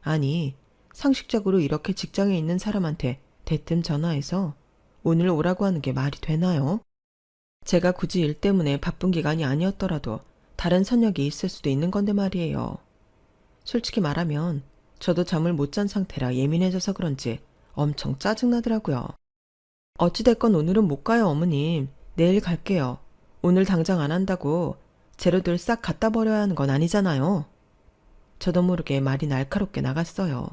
아니, 상식적으로 이렇게 직장에 있는 사람한테 대뜸 전화해서 오늘 오라고 하는 게 말이 되나요? 제가 굳이 일 때문에 바쁜 기간이 아니었더라도 다른 선약이 있을 수도 있는 건데 말이에요. 솔직히 말하면 저도 잠을 못 잔 상태라 예민해져서 그런지 엄청 짜증나더라고요. 어찌됐건 오늘은 못 가요, 어머님. 내일 갈게요. 오늘 당장 안 한다고 재료들 싹 갖다 버려야 하는 건 아니잖아요. 저도 모르게 말이 날카롭게 나갔어요.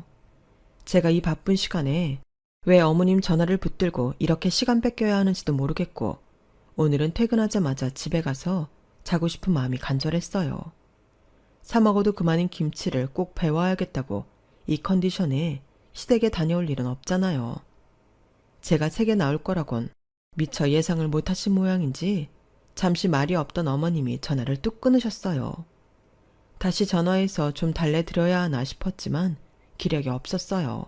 제가 이 바쁜 시간에 왜 어머님 전화를 붙들고 이렇게 시간 뺏겨야 하는지도 모르겠고 오늘은 퇴근하자마자 집에 가서 자고 싶은 마음이 간절했어요. 사 먹어도 그만인 김치를 꼭 배워야겠다고 이 컨디션에 시댁에 다녀올 일은 없잖아요. 제가 세게 나올 거라곤 미처 예상을 못하신 모양인지 잠시 말이 없던 어머님이 전화를 뚝 끊으셨어요. 다시 전화해서 좀 달래드려야 하나 싶었지만 기력이 없었어요.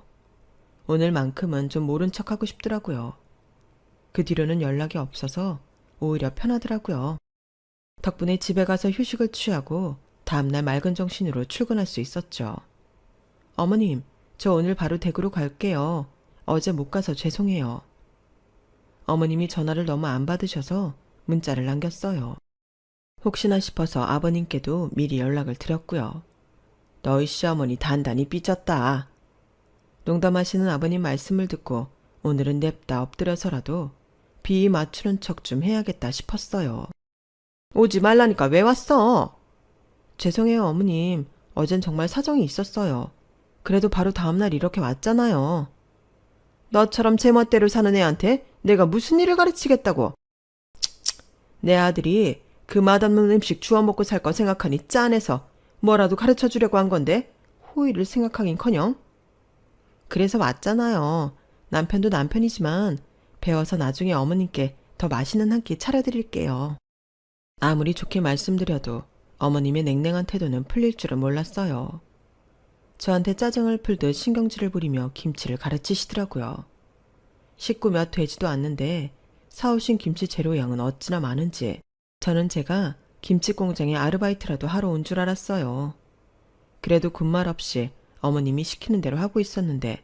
오늘만큼은 좀 모른 척하고 싶더라고요. 그 뒤로는 연락이 없어서 오히려 편하더라고요. 덕분에 집에 가서 휴식을 취하고 다음날 맑은 정신으로 출근할 수 있었죠. 어머님, 저 오늘 바로 댁으로 갈게요. 어제 못 가서 죄송해요. 어머님이 전화를 너무 안 받으셔서 문자를 남겼어요. 혹시나 싶어서 아버님께도 미리 연락을 드렸고요. 너희 시어머니 단단히 삐졌다. 농담하시는 아버님 말씀을 듣고 오늘은 냅다 엎드려서라도 비 맞추는 척 좀 해야겠다 싶었어요. 오지 말라니까 왜 왔어? 죄송해요, 어머님. 어젠 정말 사정이 있었어요. 그래도 바로 다음날 이렇게 왔잖아요. 너처럼 제멋대로 사는 애한테 내가 무슨 일을 가르치겠다고. 내 아들이 그 맛없는 음식 주워 먹고 살 거 생각하니 짠해서 뭐라도 가르쳐 주려고 한 건데 호의를 생각하긴커녕. 그래서 왔잖아요. 남편도 남편이지만 배워서 나중에 어머님께 더 맛있는 한 끼 차려드릴게요. 아무리 좋게 말씀드려도 어머님의 냉랭한 태도는 풀릴 줄은 몰랐어요. 저한테 짜증을 풀듯 신경질을 부리며 김치를 가르치시더라고요. 식구 몇 되지도 않는데 사오신 김치 재료량은 어찌나 많은지 저는 제가 김치 공장에 아르바이트라도 하러 온 줄 알았어요. 그래도 군말 없이 어머님이 시키는 대로 하고 있었는데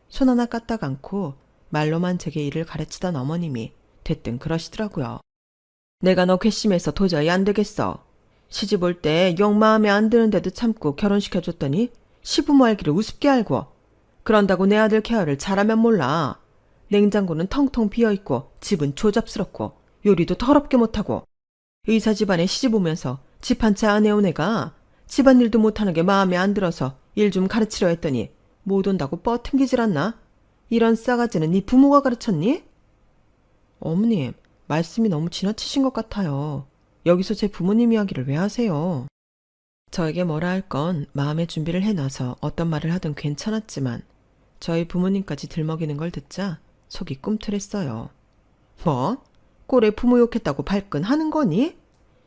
손 하나 까딱 않고 말로만 제게 일을 가르치던 어머님이 대뜸 그러시더라고요. 내가 너 괘씸해서 도저히 안 되겠어. 시집 올 때 영 마음에 안 드는데도 참고 결혼시켜줬더니 시부모 알기를 우습게 알고 그런다고 내 아들 케어를 잘하면 몰라. 냉장고는 텅텅 비어있고 집은 조잡스럽고 요리도 더럽게 못하고 의사 집안에 시집 오면서 집 한 채 안 해온 애가 집안일도 못하는 게 마음에 안 들어서 일 좀 가르치려 했더니 못 온다고 뻗튕기질 않나? 이런 싸가지는 네 부모가 가르쳤니? 어머님, 말씀이 너무 지나치신 것 같아요. 여기서 제 부모님 이야기를 왜 하세요? 저에게 뭐라 할 건 마음의 준비를 해놔서 어떤 말을 하든 괜찮았지만 저희 부모님까지 들먹이는 걸 듣자 속이 꿈틀했어요. 뭐? 꼴에 부모 욕했다고 발끈하는 거니?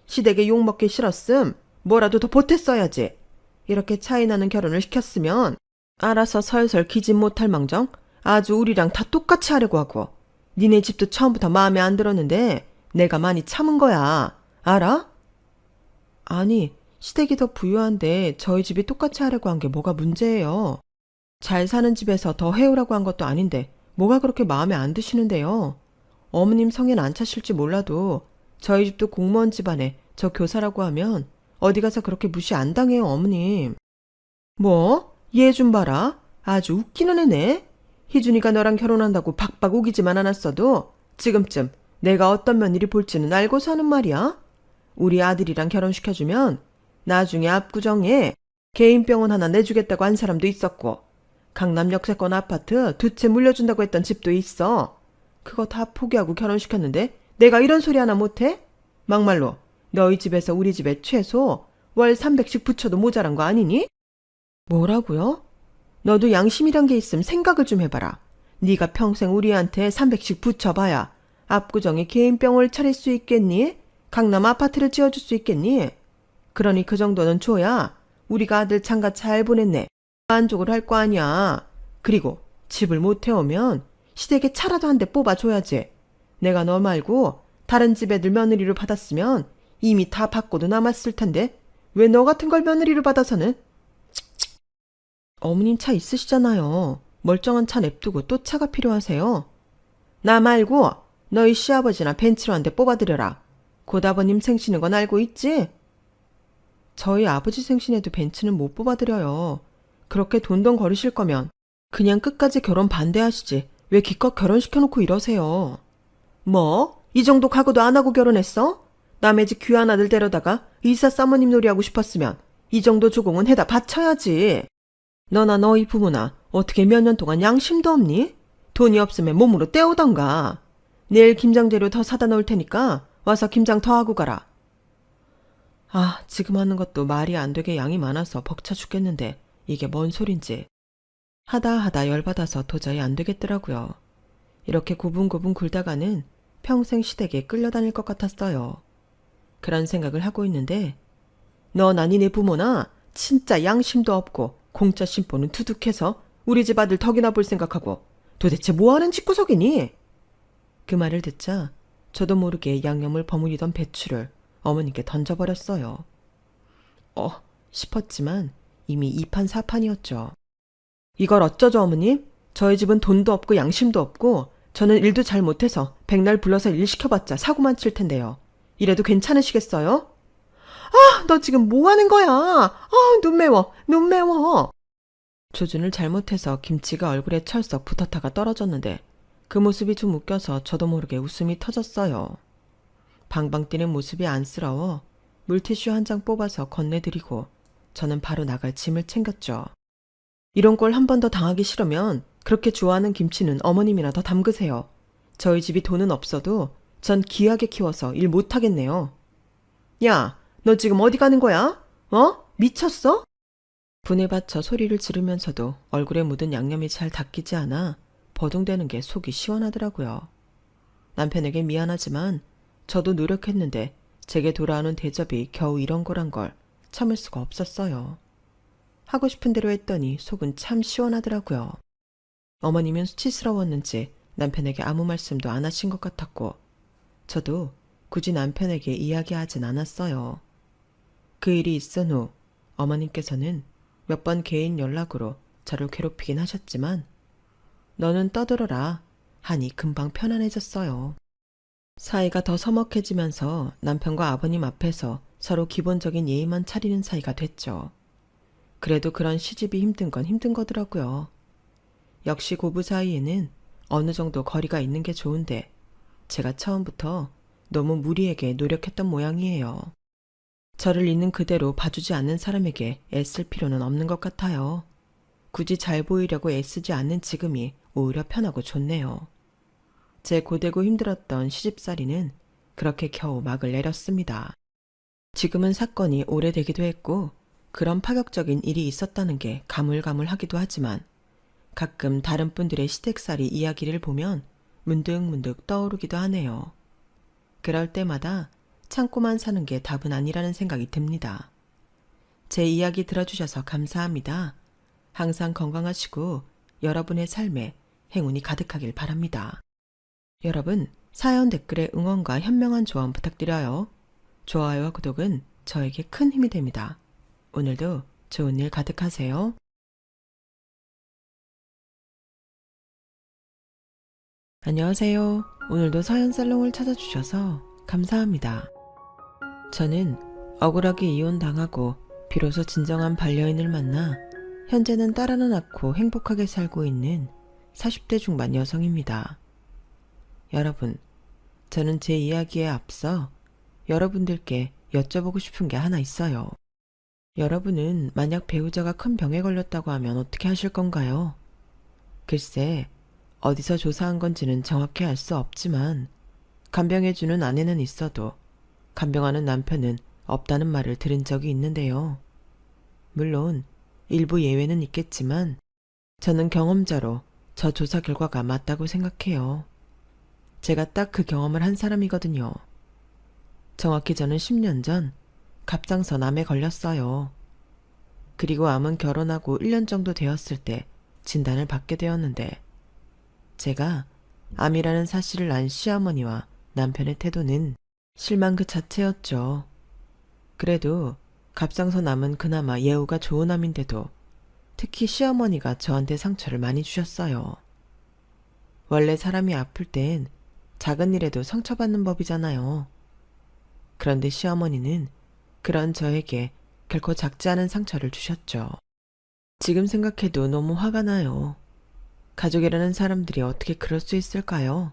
시댁에 욕먹기 싫었음 뭐라도 더 보탰어야지. 이렇게 차이나는 결혼을 시켰으면 알아서 설설 기집 못할 망정 아주 우리랑 다 똑같이 하려고 하고 니네 집도 처음부터 마음에 안 들었는데 내가 많이 참은 거야. 알아? 아니, 시댁이 더 부유한데 저희 집이 똑같이 하려고 한 게 뭐가 문제예요. 잘 사는 집에서 더 해오라고 한 것도 아닌데 뭐가 그렇게 마음에 안 드시는데요. 어머님 성엔 안 차실지 몰라도 저희 집도 공무원 집안에 저 교사라고 하면 어디 가서 그렇게 무시 안 당해요, 어머님. 뭐? 얘 좀 봐라. 아주 웃기는 애네. 희준이가 너랑 결혼한다고 박박 우기지만 않았어도 지금쯤 내가 어떤 며느리 볼지는 알고서 하는 말이야. 우리 아들이랑 결혼시켜주면 나중에 압구정에 개인병원 하나 내주겠다고 한 사람도 있었고 강남 역세권 아파트 2채 물려준다고 했던 집도 있어. 그거 다 포기하고 결혼시켰는데 내가 이런 소리 하나 못해? 막말로 너희 집에서 우리 집에 최소 월 300씩 붙여도 모자란 거 아니니? 뭐라고요? 너도 양심이란 게 있음 생각을 좀 해봐라. 네가 평생 우리한테 300씩 붙여봐야 압구정에 개인병원을 차릴 수 있겠니? 강남 아파트를 지어줄 수 있겠니? 그러니 그 정도는 줘야 우리가 아들 장가 잘 보냈네 만족을 할 거 아니야. 그리고 집을 못 해오면 시댁에 차라도 한 대 뽑아줘야지. 내가 너 말고 다른 집 애들 며느리로 받았으면 이미 다 받고도 남았을 텐데 왜 너 같은 걸 며느리로 받아서는? 어머님 차 있으시잖아요. 멀쩡한 차 냅두고 또 차가 필요하세요? 나 말고 너희 시아버지나 벤츠로 한 대 뽑아드려라. 고다버님 생시는 건 알고 있지? 저희 아버지 생신에도 벤츠는 못 뽑아드려요. 그렇게 돈덩거리실 거면 그냥 끝까지 결혼 반대하시지 왜 기껏 결혼시켜놓고 이러세요. 뭐? 이 정도 각오도 안 하고 결혼했어? 남의 집 귀한 아들 데려다가 의사 사모님 놀이하고 싶었으면 이 정도 조공은 해다 바쳐야지. 너나 너희 부모나 어떻게 몇 년 동안 양심도 없니? 돈이 없으면 몸으로 때우던가. 내일 김장 재료 더 사다 놓을 테니까 와서 김장 더 하고 가라. 아, 지금 하는 것도 말이 안 되게 양이 많아서 벅차 죽겠는데 이게 뭔 소린지. 하다 열받아서 도저히 안 되겠더라고요. 이렇게 고분고분 굴다가는 평생 시댁에 끌려다닐 것 같았어요. 그런 생각을 하고 있는데 너나 니네 부모나 진짜 양심도 없고 공짜 심보는 두둑해서 우리 집 아들 덕이나 볼 생각하고 도대체 뭐하는 집구석이니? 그 말을 듣자 저도 모르게 양념을 버무리던 배추를 어머니께 던져버렸어요. 싶었지만 이미 2판 4판이었죠. 이걸 어쩌죠 어머님? 저희 집은 돈도 없고 양심도 없고 저는 일도 잘 못해서 백날 불러서 일 시켜봤자 사고만 칠 텐데요. 이래도 괜찮으시겠어요? 아, 너 지금 뭐 하는 거야? 아, 눈 매워, 눈 매워. 조준을 잘못해서 김치가 얼굴에 철썩 붙었다가 떨어졌는데 그 모습이 좀 웃겨서 저도 모르게 웃음이 터졌어요. 방방 뛰는 모습이 안쓰러워 물티슈 한 장 뽑아서 건네드리고 저는 바로 나갈 짐을 챙겼죠. 이런 꼴 한 번 더 당하기 싫으면 그렇게 좋아하는 김치는 어머님이나 더 담그세요. 저희 집이 돈은 없어도 전 귀하게 키워서 일 못하겠네요. 야, 너 지금 어디 가는 거야? 미쳤어? 분에 받쳐 소리를 지르면서도 얼굴에 묻은 양념이 잘 닦이지 않아 버둥대는 게 속이 시원하더라고요. 남편에게 미안하지만 저도 노력했는데 제게 돌아오는 대접이 겨우 이런 거란 걸 참을 수가 없었어요. 하고 싶은 대로 했더니 속은 참 시원하더라고요. 어머님은 수치스러웠는지 남편에게 아무 말씀도 안 하신 것 같았고 저도 굳이 남편에게 이야기하진 않았어요. 그 일이 있은 후 어머님께서는 몇 번 개인 연락으로 저를 괴롭히긴 하셨지만 너는 떠들어라 하니 금방 편안해졌어요. 사이가 더 서먹해지면서 남편과 아버님 앞에서 서로 기본적인 예의만 차리는 사이가 됐죠. 그래도 그런 시집이 힘든 건 힘든 거더라고요. 역시 고부 사이에는 어느 정도 거리가 있는 게 좋은데 제가 처음부터 너무 무리하게 노력했던 모양이에요. 저를 있는 그대로 봐주지 않는 사람에게 애쓸 필요는 없는 것 같아요. 굳이 잘 보이려고 애쓰지 않는 지금이 오히려 편하고 좋네요. 제 고되고 힘들었던 시집살이는 그렇게 겨우 막을 내렸습니다. 지금은 사건이 오래되기도 했고 그런 파격적인 일이 있었다는 게 가물가물하기도 하지만 가끔 다른 분들의 시댁살이 이야기를 보면 문득문득 떠오르기도 하네요. 그럴 때마다 참고만 사는 게 답은 아니라는 생각이 듭니다. 제 이야기 들어주셔서 감사합니다. 항상 건강하시고 여러분의 삶에 행운이 가득하길 바랍니다. 여러분, 사연 댓글에 응원과 현명한 조언 부탁드려요. 좋아요와 구독은 저에게 큰 힘이 됩니다. 오늘도 좋은 일 가득하세요. 안녕하세요. 오늘도 사연살롱을 찾아주셔서 감사합니다. 저는 억울하게 이혼당하고 비로소 진정한 반려인을 만나 현재는 딸 하나 낳고 행복하게 살고 있는 40대 중반 여성입니다. 여러분, 저는 제 이야기에 앞서 여러분들께 여쭤보고 싶은 게 하나 있어요. 여러분은 만약 배우자가 큰 병에 걸렸다고 하면 어떻게 하실 건가요? 글쎄, 어디서 조사한 건지는 정확히 알 수 없지만 간병해주는 아내는 있어도 간병하는 남편은 없다는 말을 들은 적이 있는데요. 물론 일부 예외는 있겠지만 저는 경험자로 저 조사 결과가 맞다고 생각해요. 제가 딱 그 경험을 한 사람이거든요. 정확히 저는 10년 전 갑상선 암에 걸렸어요. 그리고 암은 결혼하고 1년 정도 되었을 때 진단을 받게 되었는데 제가 암이라는 사실을 안 시어머니와 남편의 태도는 실망 그 자체였죠. 그래도 갑상선 암은 그나마 예후가 좋은 암인데도 특히 시어머니가 저한테 상처를 많이 주셨어요. 원래 사람이 아플 땐 작은 일에도 상처받는 법이잖아요. 그런데 시어머니는 그런 저에게 결코 작지 않은 상처를 주셨죠. 지금 생각해도 너무 화가 나요. 가족이라는 사람들이 어떻게 그럴 수 있을까요?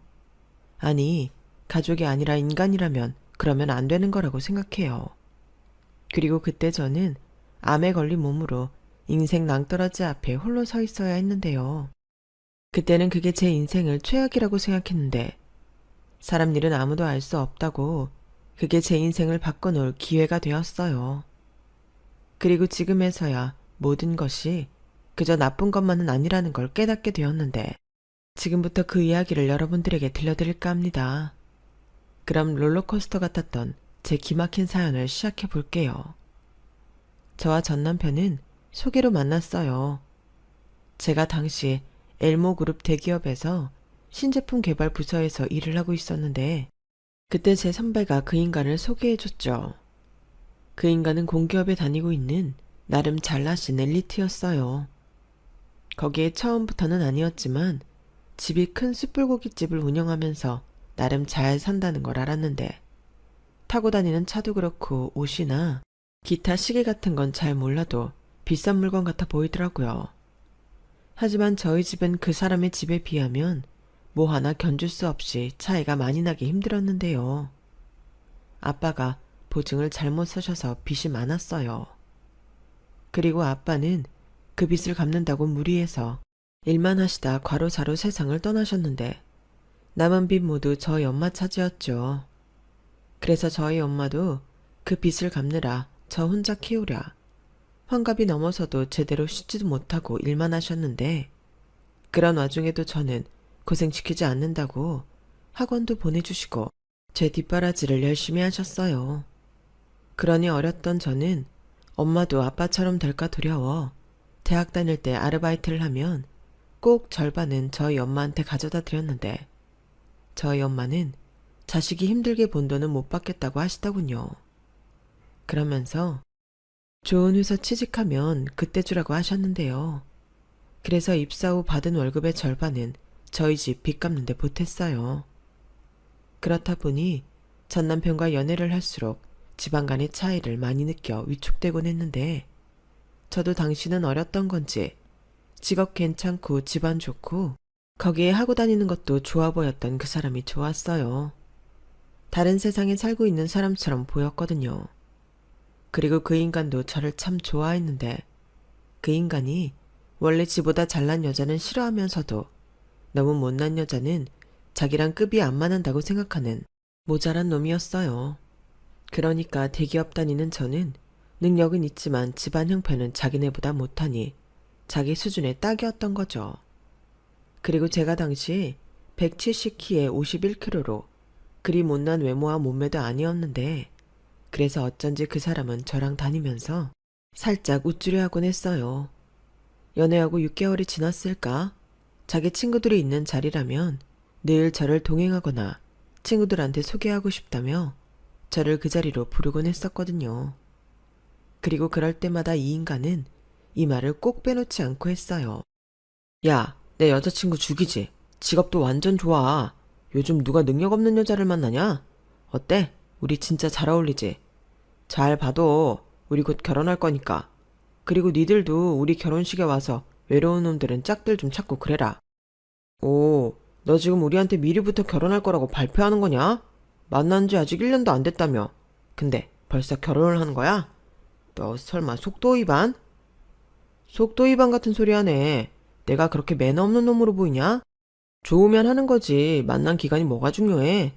아니, 가족이 아니라 인간이라면 그러면 안 되는 거라고 생각해요. 그리고 그때 저는 암에 걸린 몸으로 인생 낭떠러지 앞에 홀로 서 있어야 했는데요. 그때는 그게 제 인생을 최악이라고 생각했는데 사람 일은 아무도 알 수 없다고 그게 제 인생을 바꿔놓을 기회가 되었어요. 그리고 지금에서야 모든 것이 그저 나쁜 것만은 아니라는 걸 깨닫게 되었는데 지금부터 그 이야기를 여러분들에게 들려드릴까 합니다. 그럼 롤러코스터 같았던 제 기막힌 사연을 시작해 볼게요. 저와 전 남편은 소개로 만났어요. 제가 당시 엘모그룹 대기업에서 신제품 개발 부서에서 일을 하고 있었는데 그때 제 선배가 그 인간을 소개해줬죠. 그 인간은 공기업에 다니고 있는 나름 잘나신 엘리트였어요. 거기에 처음부터는 아니었지만 집이 큰 숯불고기집을 운영하면서 나름 잘 산다는 걸 알았는데 타고 다니는 차도 그렇고 옷이나 기타 시계 같은 건 잘 몰라도 비싼 물건 같아 보이더라고요. 하지만 저희 집은 그 사람의 집에 비하면 뭐 하나 견줄 수 없이 차이가 많이 나기 힘들었는데요. 아빠가 보증을 잘못 서셔서 빚이 많았어요. 그리고 아빠는 그 빚을 갚는다고 무리해서 일만 하시다 과로사로 세상을 떠나셨는데 남은 빚 모두 저희 엄마 차지였죠. 그래서 저희 엄마도 그 빚을 갚느라 저 혼자 키우랴 환갑이 넘어서도 제대로 쉬지도 못하고 일만 하셨는데 그런 와중에도 저는 고생시키지 않는다고 학원도 보내주시고 제 뒷바라지를 열심히 하셨어요. 그러니 어렸던 저는 엄마도 아빠처럼 될까 두려워 대학 다닐 때 아르바이트를 하면 꼭 절반은 저희 엄마한테 가져다 드렸는데 저희 엄마는 자식이 힘들게 본 돈은 못 받겠다고 하시더군요. 그러면서 좋은 회사 취직하면 그때 주라고 하셨는데요. 그래서 입사 후 받은 월급의 절반은 저희 집 빚 갚는데 보탰어요. 그렇다 보니 전 남편과 연애를 할수록 집안 간의 차이를 많이 느껴 위축되곤 했는데 저도 당시는 어렸던 건지 직업 괜찮고 집안 좋고 거기에 하고 다니는 것도 좋아 보였던 그 사람이 좋았어요. 다른 세상에 살고 있는 사람처럼 보였거든요. 그리고 그 인간도 저를 참 좋아했는데 그 인간이 원래 지보다 잘난 여자는 싫어하면서도 너무 못난 여자는 자기랑 급이 안 맞는다고 생각하는 모자란 놈이었어요. 그러니까 대기업 다니는 저는 능력은 있지만 집안 형편은 자기네보다 못하니 자기 수준의 딱이었던 거죠. 그리고 제가 당시 170키에 51kg로 그리 못난 외모와 몸매도 아니었는데 그래서 어쩐지 그 사람은 저랑 다니면서 살짝 우쭐해 하곤 했어요. 연애하고 6개월이 지났을까? 자기 친구들이 있는 자리라면 늘 저를 동행하거나 친구들한테 소개하고 싶다며 저를 그 자리로 부르곤 했었거든요. 그리고 그럴 때마다 이 인간은 이 말을 꼭 빼놓지 않고 했어요. 야, 내 여자친구 죽이지. 직업도 완전 좋아. 요즘 누가 능력 없는 여자를 만나냐? 어때? 우리 진짜 잘 어울리지? 잘 봐도 우리 곧 결혼할 거니까. 그리고 니들도 우리 결혼식에 와서 외로운 놈들은 짝들 좀 찾고 그래라. 오, 너 지금 우리한테 미리부터 결혼할 거라고 발표하는 거냐? 만난 지 아직 1년도 안 됐다며. 근데 벌써 결혼을 하는 거야? 너 설마 속도 위반? 속도 위반 같은 소리 하네. 내가 그렇게 매너 없는 놈으로 보이냐? 좋으면 하는 거지. 만난 기간이 뭐가 중요해.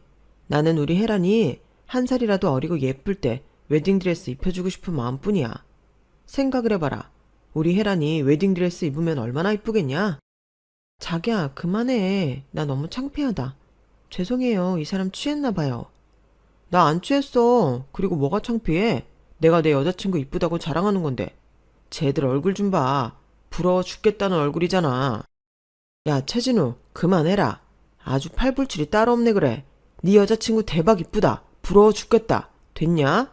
나는 우리 혜란이 한 살이라도 어리고 예쁠 때 웨딩드레스 입혀주고 싶은 마음뿐이야. 생각을 해봐라. 우리 혜란이 웨딩드레스 입으면 얼마나 이쁘겠냐? 자기야, 그만해. 나 너무 창피하다. 죄송해요. 이 사람 취했나봐요. 나 안 취했어. 그리고 뭐가 창피해? 내가 내 여자친구 이쁘다고 자랑하는 건데. 쟤들 얼굴 좀 봐. 부러워 죽겠다는 얼굴이잖아. 야, 최진우, 그만해라. 아주 팔불출이 따로 없네 그래. 네 여자친구 대박 이쁘다. 부러워 죽겠다. 됐냐?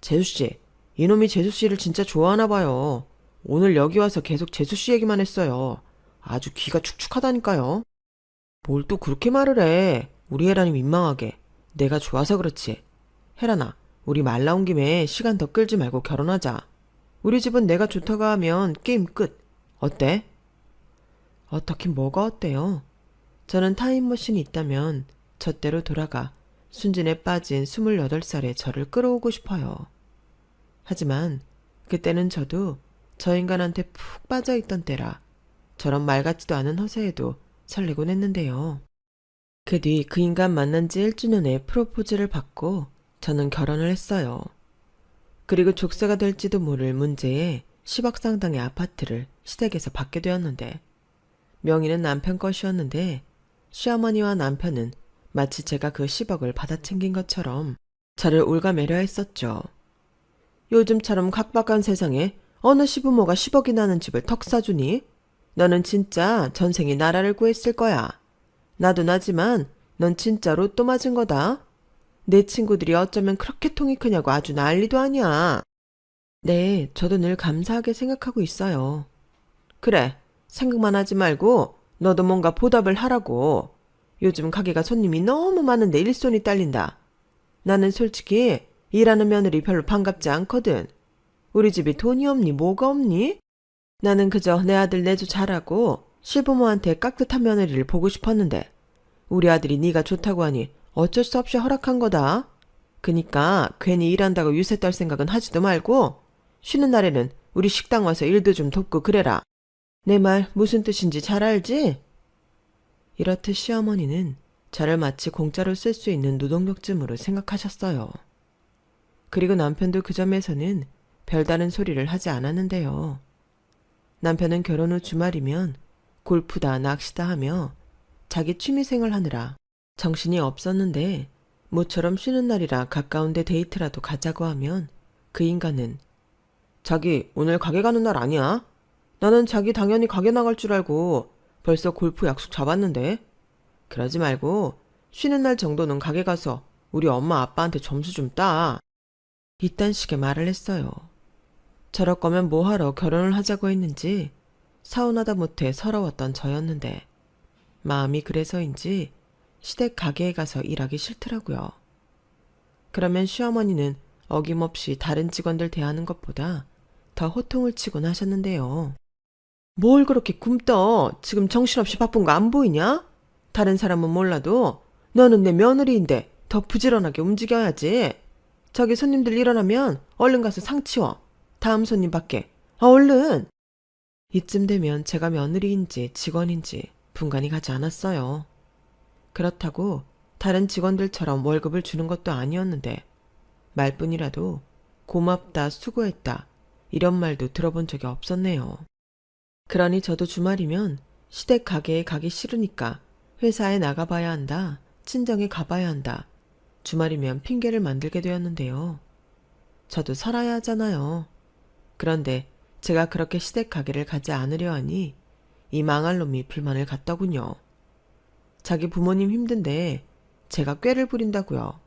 재수씨, 이놈이 재수씨를 진짜 좋아하나 봐요. 오늘 여기 와서 계속 재수씨 얘기만 했어요. 아주 귀가 축축하다니까요. 뭘 또 그렇게 말을 해. 우리 혜란이 민망하게. 내가 좋아서 그렇지. 혜란아, 우리 말 나온 김에 시간 더 끌지 말고 결혼하자. 우리 집은 내가 좋다고 하면 게임 끝. 어때? 어떻긴 뭐가 어때요? 저는 타임머신이 있다면 저때로 돌아가 순진에 빠진 28살의 저를 끌어오고 싶어요. 하지만 그때는 저도 저 인간한테 푹 빠져있던 때라 저런 말 같지도 않은 허세에도 설레곤 했는데요. 그 뒤 그 인간 만난 지 1주년에 프로포즈를 받고 저는 결혼을 했어요. 그리고 족쇄가 될지도 모를 문제에 10억 상당의 아파트를 시댁에서 받게 되었는데 명의는 남편 것이었는데 시어머니와 남편은 마치 제가 그 10억을 받아 챙긴 것처럼 저를 올가매려 했었죠. 요즘처럼 각박한 세상에 어느 시부모가 10억이 나는 집을 턱 사주니? 너는 진짜 전생에 나라를 구했을 거야. 나도 나지만 넌 진짜 로또 맞은 거다. 내 친구들이 어쩌면 그렇게 통이 크냐고 아주 난리도 아니야. 네, 저도 늘 감사하게 생각하고 있어요. 그래, 생각만 하지 말고 너도 뭔가 보답을 하라고. 요즘 가게가 손님이 너무 많은데 일손이 딸린다. 나는 솔직히 일하는 며느리 별로 반갑지 않거든. 우리 집이 돈이 없니 뭐가 없니? 나는 그저 내 아들 내조 잘하고 시부모한테 깍듯한 며느리를 보고 싶었는데 우리 아들이 네가 좋다고 하니 어쩔 수 없이 허락한 거다. 그니까 괜히 일한다고 유세 떨 생각은 하지도 말고 쉬는 날에는 우리 식당 와서 일도 좀 돕고 그래라. 내 말 무슨 뜻인지 잘 알지? 이렇듯 시어머니는 저를 마치 공짜로 쓸 수 있는 노동력쯤으로 생각하셨어요. 그리고 남편도 그 점에서는 별다른 소리를 하지 않았는데요. 남편은 결혼 후 주말이면 골프다 낚시다 하며 자기 취미생활 하느라 정신이 없었는데 모처럼 쉬는 날이라 가까운데 데이트라도 가자고 하면 그 인간은 자기 오늘 가게 가는 날 아니야? 나는 자기 당연히 가게 나갈 줄 알고 벌써 골프 약속 잡았는데. 그러지 말고 쉬는 날 정도는 가게 가서 우리 엄마 아빠한테 점수 좀 따. 이딴 식의 말을 했어요. 저럴 거면 뭐하러 결혼을 하자고 했는지 서운하다 못해 서러웠던 저였는데 마음이 그래서인지 시댁 가게에 가서 일하기 싫더라고요. 그러면 시어머니는 어김없이 다른 직원들 대하는 것보다 더 호통을 치곤 하셨는데요. 뭘 그렇게 굼떠? 지금 정신없이 바쁜 거 안 보이냐? 다른 사람은 몰라도 너는 내 며느리인데 더 부지런하게 움직여야지. 저기 손님들 일어나면 얼른 가서 상 치워. 다음 손님 밖에. 얼른! 이쯤 되면 제가 며느리인지 직원인지 분간이 가지 않았어요. 그렇다고 다른 직원들처럼 월급을 주는 것도 아니었는데 말뿐이라도 고맙다, 수고했다 이런 말도 들어본 적이 없었네요. 그러니 저도 주말이면 시댁 가게에 가기 싫으니까 회사에 나가봐야 한다, 친정에 가봐야 한다, 주말이면 핑계를 만들게 되었는데요. 저도 살아야 하잖아요. 그런데 제가 그렇게 시댁 가게를 가지 않으려 하니 이 망할 놈이 불만을 갖더군요. 자기 부모님 힘든데 제가 꾀를 부린다고요.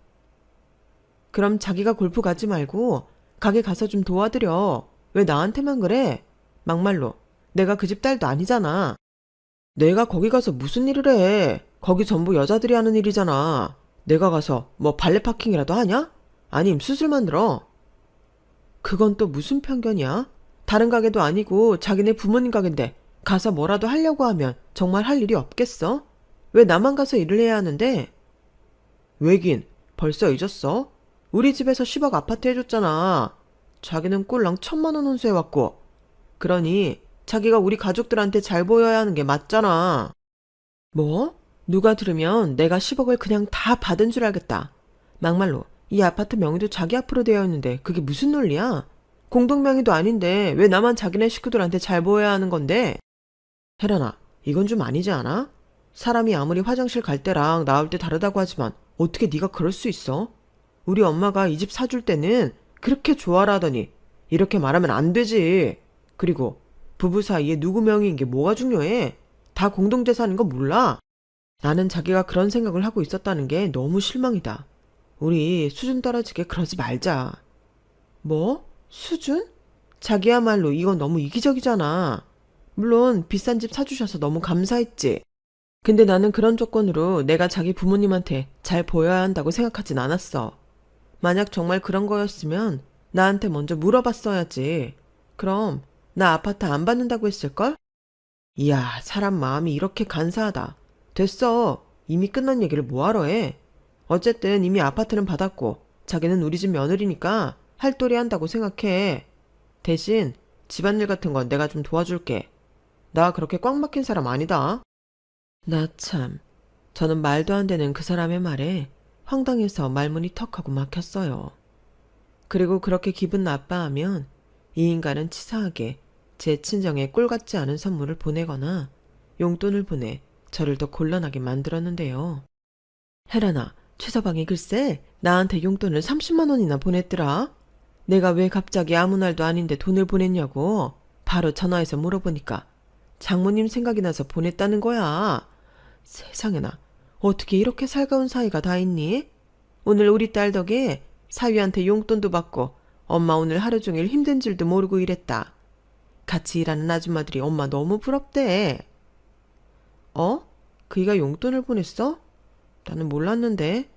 그럼 자기가 골프 가지 말고 가게 가서 좀 도와드려. 왜 나한테만 그래? 막말로 내가 그 집 딸도 아니잖아. 내가 거기 가서 무슨 일을 해? 거기 전부 여자들이 하는 일이잖아. 내가 가서 뭐 발레 파킹이라도 하냐? 아님 수술 만들어. 그건 또 무슨 편견이야? 다른 가게도 아니고 자기네 부모님 가게인데 가서 뭐라도 하려고 하면 정말 할 일이 없겠어? 왜 나만 가서 일을 해야 하는데? 왜긴 벌써 잊었어? 우리 집에서 10억 아파트 해줬잖아. 자기는 꼴랑 1,000만 원 혼수해왔고. 그러니 자기가 우리 가족들한테 잘 보여야 하는 게 맞잖아. 뭐? 누가 들으면 내가 10억을 그냥 다 받은 줄 알겠다. 막말로 이 아파트 명의도 자기 앞으로 되어 있는데 그게 무슨 논리야? 공동 명의도 아닌데 왜 나만 자기네 식구들한테 잘 보여야 하는 건데? 혜란아, 이건 좀 아니지 않아? 사람이 아무리 화장실 갈 때랑 나올 때 다르다고 하지만 어떻게 네가 그럴 수 있어? 우리 엄마가 이 집 사줄 때는 그렇게 좋아라 하더니 이렇게 말하면 안 되지. 그리고 부부 사이에 누구 명의인 게 뭐가 중요해? 다 공동재산인 거 몰라? 나는 자기가 그런 생각을 하고 있었다는 게 너무 실망이다. 우리 수준 떨어지게 그러지 말자. 뭐? 수준? 자기야말로 이건 너무 이기적이잖아. 물론 비싼 집 사주셔서 너무 감사했지. 근데 나는 그런 조건으로 내가 자기 부모님한테 잘 보여야 한다고 생각하진 않았어. 만약 정말 그런 거였으면 나한테 먼저 물어봤어야지. 그럼 나 아파트 안 받는다고 했을걸? 이야, 사람 마음이 이렇게 간사하다. 됐어. 이미 끝난 얘기를 뭐하러 해. 어쨌든 이미 아파트는 받았고 자기는 우리 집 며느리니까 할도리 한다고 생각해. 대신 집안일 같은 건 내가 좀 도와줄게. 나 그렇게 꽉 막힌 사람 아니다. 나 참. 저는 말도 안 되는 그 사람의 말에 황당해서 말문이 턱하고 막혔어요. 그리고 그렇게 기분 나빠하면 이 인간은 치사하게 제 친정에 꼴 같지 않은 선물을 보내거나 용돈을 보내 저를 더 곤란하게 만들었는데요. 혜란아, 최서방이 글쎄 나한테 용돈을 30만 원이나 보냈더라. 내가 왜 갑자기 아무 날도 아닌데 돈을 보냈냐고 바로 전화해서 물어보니까 장모님 생각이 나서 보냈다는 거야. 세상에나, 어떻게 이렇게 살가운 사이가 다 있니? 오늘 우리 딸 덕에 사위한테 용돈도 받고 엄마 오늘 하루 종일 힘든 줄도 모르고 일했다. 같이 일하는 아줌마들이 엄마 너무 부럽대. 어? 그이가 용돈을 보냈어? 나는 몰랐는데.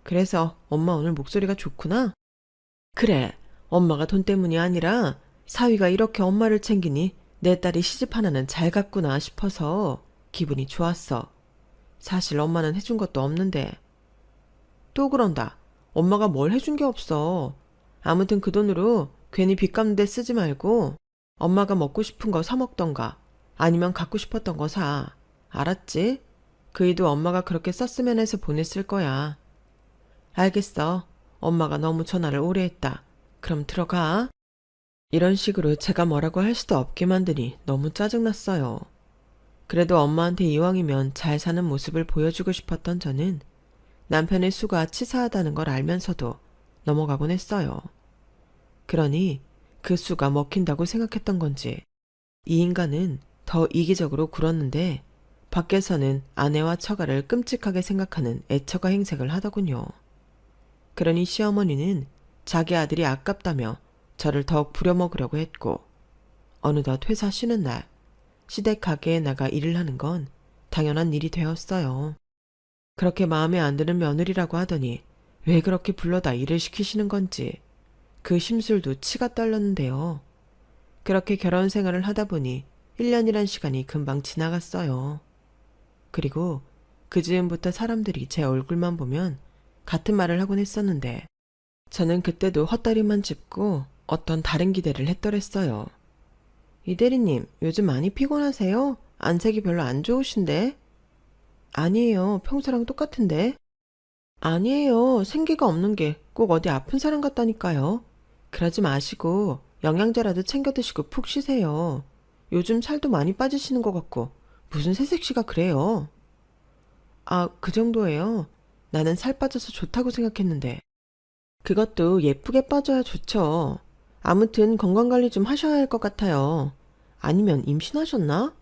그래서 엄마 오늘 목소리가 좋구나. 그래, 엄마가 돈 때문이 아니라 사위가 이렇게 엄마를 챙기니 내 딸이 시집 하나는 잘 갔구나 싶어서 기분이 좋았어. 사실 엄마는 해준 것도 없는데. 또 그런다. 엄마가 뭘 해준 게 없어. 아무튼 그 돈으로 괜히 빚 갚는 데 쓰지 말고 엄마가 먹고 싶은 거 사 먹던가 아니면 갖고 싶었던 거 사. 알았지? 그이도 엄마가 그렇게 썼으면 해서 보냈을 거야. 알겠어. 엄마가 너무 전화를 오래 했다. 그럼 들어가. 이런 식으로 제가 뭐라고 할 수도 없게 만드니 너무 짜증났어요. 그래도 엄마한테 이왕이면 잘 사는 모습을 보여주고 싶었던 저는 남편의 수가 치사하다는 걸 알면서도 넘어가곤 했어요. 그러니 그 수가 먹힌다고 생각했던 건지 이 인간은 더 이기적으로 굴었는데 밖에서는 아내와 처가를 끔찍하게 생각하는 애처가 행색을 하더군요. 그러니 시어머니는 자기 아들이 아깝다며 저를 더욱 부려먹으려고 했고 어느덧 회사 쉬는 날 시댁 가게에 나가 일을 하는 건 당연한 일이 되었어요. 그렇게 마음에 안 드는 며느리라고 하더니 왜 그렇게 불러다 일을 시키시는 건지 그 심술도 치가 떨렸는데요. 그렇게 결혼 생활을 하다 보니 1년이란 시간이 금방 지나갔어요. 그리고 그 즈음부터 사람들이 제 얼굴만 보면 같은 말을 하곤 했었는데 저는 그때도 헛다리만 짚고 어떤 다른 기대를 했더랬어요. 이 대리님, 요즘 많이 피곤하세요? 안색이 별로 안 좋으신데? 아니에요. 평소랑 똑같은데? 아니에요. 생기가 없는 게 꼭 어디 아픈 사람 같다니까요. 그러지 마시고 영양제라도 챙겨 드시고 푹 쉬세요. 요즘 살도 많이 빠지시는 것 같고 무슨 새색시가 그래요? 아, 그 정도예요? 나는 살 빠져서 좋다고 생각했는데. 그것도 예쁘게 빠져야 좋죠. 아무튼 건강관리 좀 하셔야 할 것 같아요. 아니면 임신하셨나?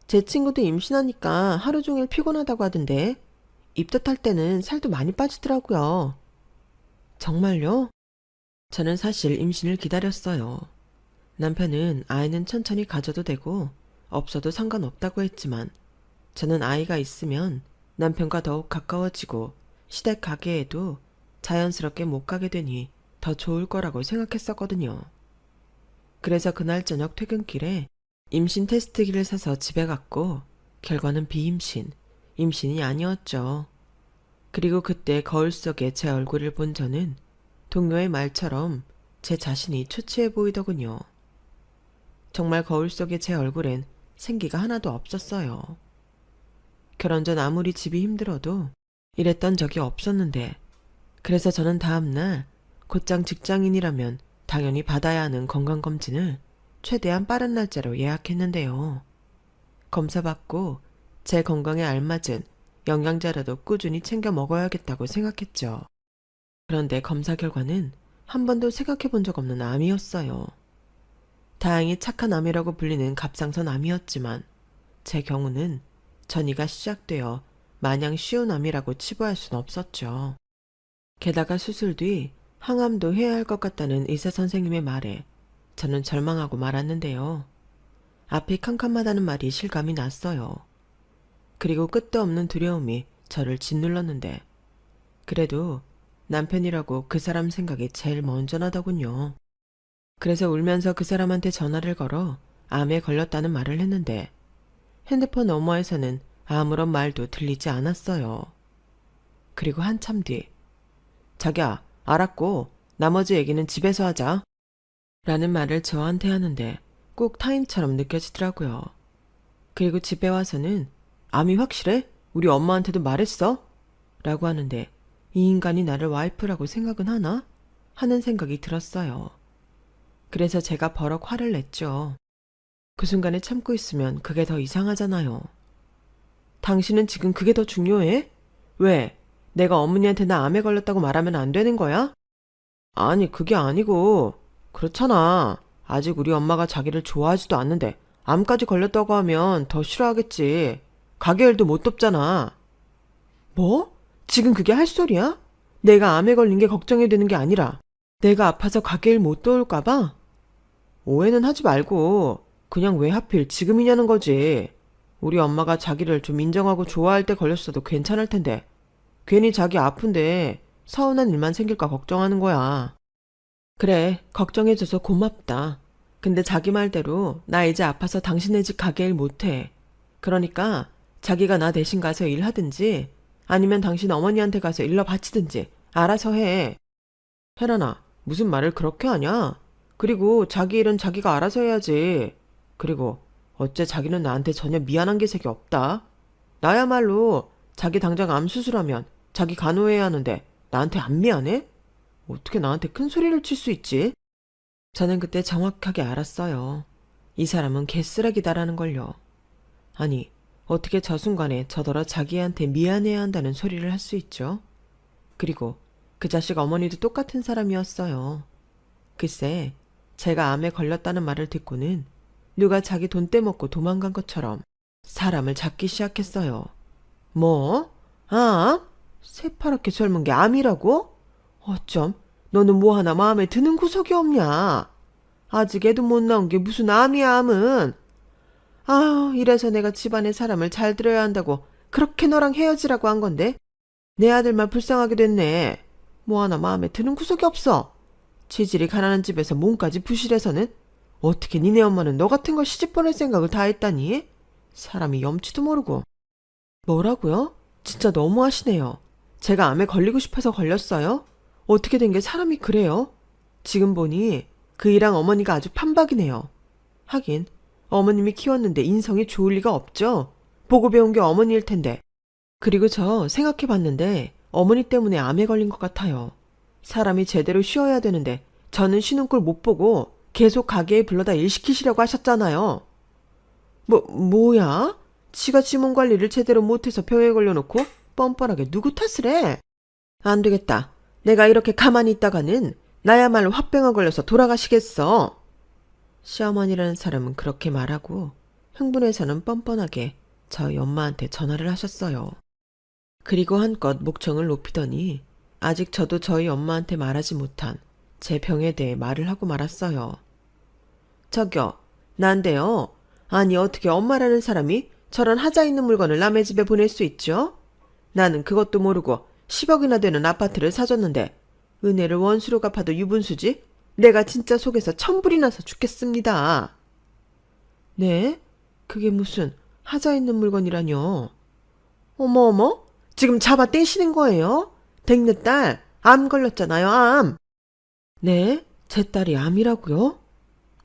제 친구도 임신하니까 하루 종일 피곤하다고 하던데 입덧할 때는 살도 많이 빠지더라고요. 정말요? 저는 사실 임신을 기다렸어요. 남편은 아이는 천천히 가져도 되고 없어도 상관없다고 했지만 저는 아이가 있으면 남편과 더욱 가까워지고 시댁 가게에도 자연스럽게 못 가게 되니 더 좋을 거라고 생각했었거든요. 그래서 그날 저녁 퇴근길에 임신 테스트기를 사서 집에 갔고 결과는 비임신, 임신이 아니었죠. 그리고 그때 거울 속에 제 얼굴을 본 저는 동료의 말처럼 제 자신이 초췌해 보이더군요. 정말 거울 속의 제 얼굴엔 생기가 하나도 없었어요. 결혼 전 아무리 집이 힘들어도 이랬던 적이 없었는데 그래서 저는 다음날 곧장 직장인이라면 당연히 받아야 하는 건강검진을 최대한 빠른 날짜로 예약했는데요. 검사받고 제 건강에 알맞은 영양제라도 꾸준히 챙겨 먹어야겠다고 생각했죠. 그런데 검사 결과는 한 번도 생각해 본 적 없는 암이었어요. 다행히 착한 암이라고 불리는 갑상선 암이었지만 제 경우는 전이가 시작되어 마냥 쉬운 암이라고 치부할 순 없었죠. 게다가 수술 뒤 항암도 해야 할 것 같다는 의사 선생님의 말에 저는 절망하고 말았는데요. 앞이 캄캄하다는 말이 실감이 났어요. 그리고 끝도 없는 두려움이 저를 짓눌렀는데 그래도 남편이라고 그 사람 생각이 제일 먼저 나더군요. 그래서 울면서 그 사람한테 전화를 걸어 암에 걸렸다는 말을 했는데 핸드폰 너머에서는 아무런 말도 들리지 않았어요. 그리고 한참 뒤 자기야, 알았고 나머지 얘기는 집에서 하자 라는 말을 저한테 하는데 꼭 타인처럼 느껴지더라고요. 그리고 집에 와서는 암이 확실해? 우리 엄마한테도 말했어? 라고 하는데 이 인간이 나를 와이프라고 생각은 하나? 하는 생각이 들었어요. 그래서 제가 버럭 화를 냈죠. 그 순간에 참고 있으면 그게 더 이상하잖아요. 당신은 지금 그게 더 중요해? 왜? 내가 어머니한테 나 암에 걸렸다고 말하면 안 되는 거야? 아니, 그게 아니고 그렇잖아. 아직 우리 엄마가 자기를 좋아하지도 않는데 암까지 걸렸다고 하면 더 싫어하겠지. 가게 일도 못 돕잖아. 뭐? 지금 그게 할 소리야? 내가 암에 걸린 게 걱정이 되는 게 아니라 내가 아파서 가게 일 못 도울까 봐? 오해는 하지 말고 그냥 왜 하필 지금이냐는 거지. 우리 엄마가 자기를 좀 인정하고 좋아할 때 걸렸어도 괜찮을 텐데 괜히 자기 아픈데 서운한 일만 생길까 걱정하는 거야. 그래, 걱정해줘서 고맙다. 근데 자기 말대로 나 이제 아파서 당신네 집 가게 일 못해. 그러니까 자기가 나 대신 가서 일하든지 아니면 당신 어머니한테 가서 일러 바치든지 알아서 해. 혜란아, 무슨 말을 그렇게 하냐? 그리고 자기 일은 자기가 알아서 해야지. 그리고 어째 자기는 나한테 전혀 미안한 기색이 없다. 나야말로 자기 당장 암 수술하면 자기 간호해야 하는데 나한테 안 미안해? 어떻게 나한테 큰 소리를 칠 수 있지? 저는 그때 정확하게 알았어요. 이 사람은 개쓰레기다라는 걸요. 아니, 어떻게 저 순간에 저더러 자기한테 미안해야 한다는 소리를 할 수 있죠? 그리고 그 자식 어머니도 똑같은 사람이었어요. 글쎄, 제가 암에 걸렸다는 말을 듣고는 누가 자기 돈 떼먹고 도망간 것처럼 사람을 잡기 시작했어요. 뭐? 암? 새파랗게 젊은 게 암이라고? 어쩜 너는 뭐 하나 마음에 드는 구석이 없냐? 아직 애도 못 나온 게 무슨 암이야, 암은. 아, 이래서 내가 집안의 사람을 잘 들어야 한다고 그렇게 너랑 헤어지라고 한 건데 내 아들만 불쌍하게 됐네. 뭐 하나 마음에 드는 구석이 없어. 체질이 가난한 집에서 몸까지 부실해서는 어떻게 니네 엄마는 너 같은 걸 시집보낼 생각을 다 했다니? 사람이 염치도 모르고. 뭐라고요? 진짜 너무하시네요. 제가 암에 걸리고 싶어서 걸렸어요? 어떻게 된 게 사람이 그래요? 지금 보니 그 이랑 어머니가 아주 판박이네요. 하긴 어머님이 키웠는데 인성이 좋을 리가 없죠. 보고 배운 게 어머니일 텐데. 그리고 저 생각해봤는데 어머니 때문에 암에 걸린 것 같아요. 사람이 제대로 쉬어야 되는데 저는 쉬는 꼴 못 보고 계속 가게에 불러다 일 시키시려고 하셨잖아요. 뭐야? 지가 지 몸 관리를 제대로 못해서 병에 걸려놓고 뻔뻔하게 누구 탓을 해? 안 되겠다. 내가 이렇게 가만히 있다가는 나야말로 화병에 걸려서 돌아가시겠어. 시어머니라는 사람은 그렇게 말하고 흥분해서는 뻔뻔하게 저희 엄마한테 전화를 하셨어요. 그리고 한껏 목청을 높이더니 아직 저도 저희 엄마한테 말하지 못한 제 병에 대해 말을 하고 말았어요. 저기요, 난데요. 아니 어떻게 엄마라는 사람이 저런 하자 있는 물건을 남의 집에 보낼 수 있죠? 나는 그것도 모르고 10억이나 되는 아파트를 사줬는데 은혜를 원수로 갚아도 유분수지? 내가 진짜 속에서 천불이 나서 죽겠습니다. 네? 그게 무슨 하자 있는 물건이라뇨? 어머, 지금 잡아 떼시는 거예요? 댁내 딸, 암 걸렸잖아요, 암. 네? 제 딸이 암이라고요?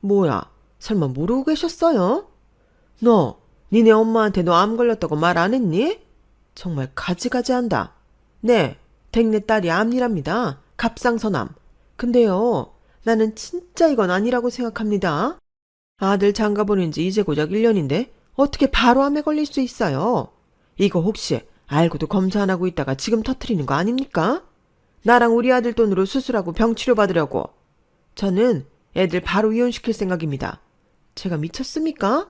뭐야, 설마 모르고 계셨어요? 너, 니네 엄마한테 너 암 걸렸다고 말 안 했니? 정말 가지가지한다. 네, 댁내 딸이 암이랍니다. 갑상선암. 근데요, 나는 진짜 이건 아니라고 생각합니다. 아들 장가 보낸 지 이제 고작 1년인데 어떻게 바로 암에 걸릴 수 있어요? 이거 혹시 알고도 검사 안 하고 있다가 지금 터트리는 거 아닙니까? 나랑 우리 아들 돈으로 수술하고 병 치료받으려고. 저는 애들 바로 이혼시킬 생각입니다. 제가 미쳤습니까?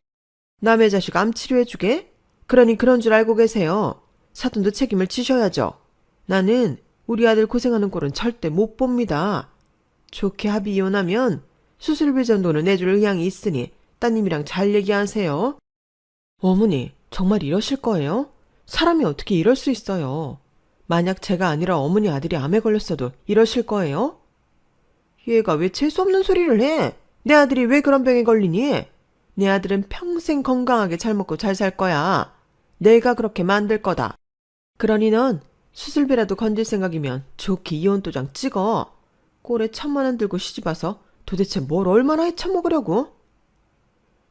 남의 자식 암 치료해주게? 그러니 그런 줄 알고 계세요. 사돈도 책임을 지셔야죠. 나는 우리 아들 고생하는 꼴은 절대 못 봅니다. 좋게 합의 이혼하면 수술비 정도는 내줄 의향이 있으니 따님이랑 잘 얘기하세요. 어머니, 정말 이러실 거예요? 사람이 어떻게 이럴 수 있어요? 만약 제가 아니라 어머니 아들이 암에 걸렸어도 이러실 거예요? 얘가 왜 재수없는 소리를 해? 내 아들이 왜 그런 병에 걸리니? 내 아들은 평생 건강하게 잘 먹고 잘 살 거야. 내가 그렇게 만들 거다. 그러니 넌 수술비라도 건질 생각이면 좋게 이혼도장 찍어. 꼴에 1,000만 원 들고 시집와서 도대체 뭘 얼마나 헤쳐먹으려고?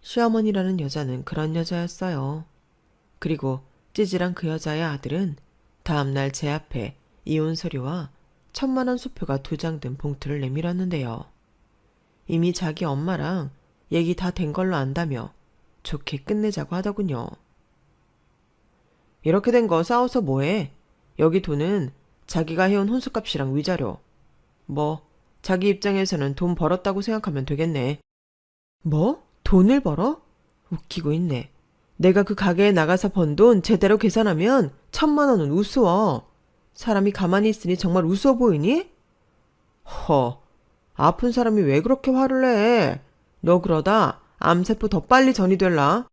시어머니라는 여자는 그런 여자였어요. 그리고 찌질한 그 여자의 아들은 다음날 제 앞에 이혼 서류와 1,000만 원 수표가 2장 든 봉투를 내밀었는데요. 이미 자기 엄마랑 얘기 다 된 걸로 안다며 좋게 끝내자고 하더군요. 이렇게 된 거 싸워서 뭐해? 여기 돈은 자기가 해온 혼수값이랑 위자료. 뭐 자기 입장에서는 돈 벌었다고 생각하면 되겠네. 뭐? 돈을 벌어? 웃기고 있네. 내가 그 가게에 나가서 번 돈 제대로 계산하면 1,000만 원은 우스워. 사람이 가만히 있으니 정말 우스워 보이니? 아픈 사람이 왜 그렇게 화를 내? 너 그러다 암세포 더 빨리 전이 될라.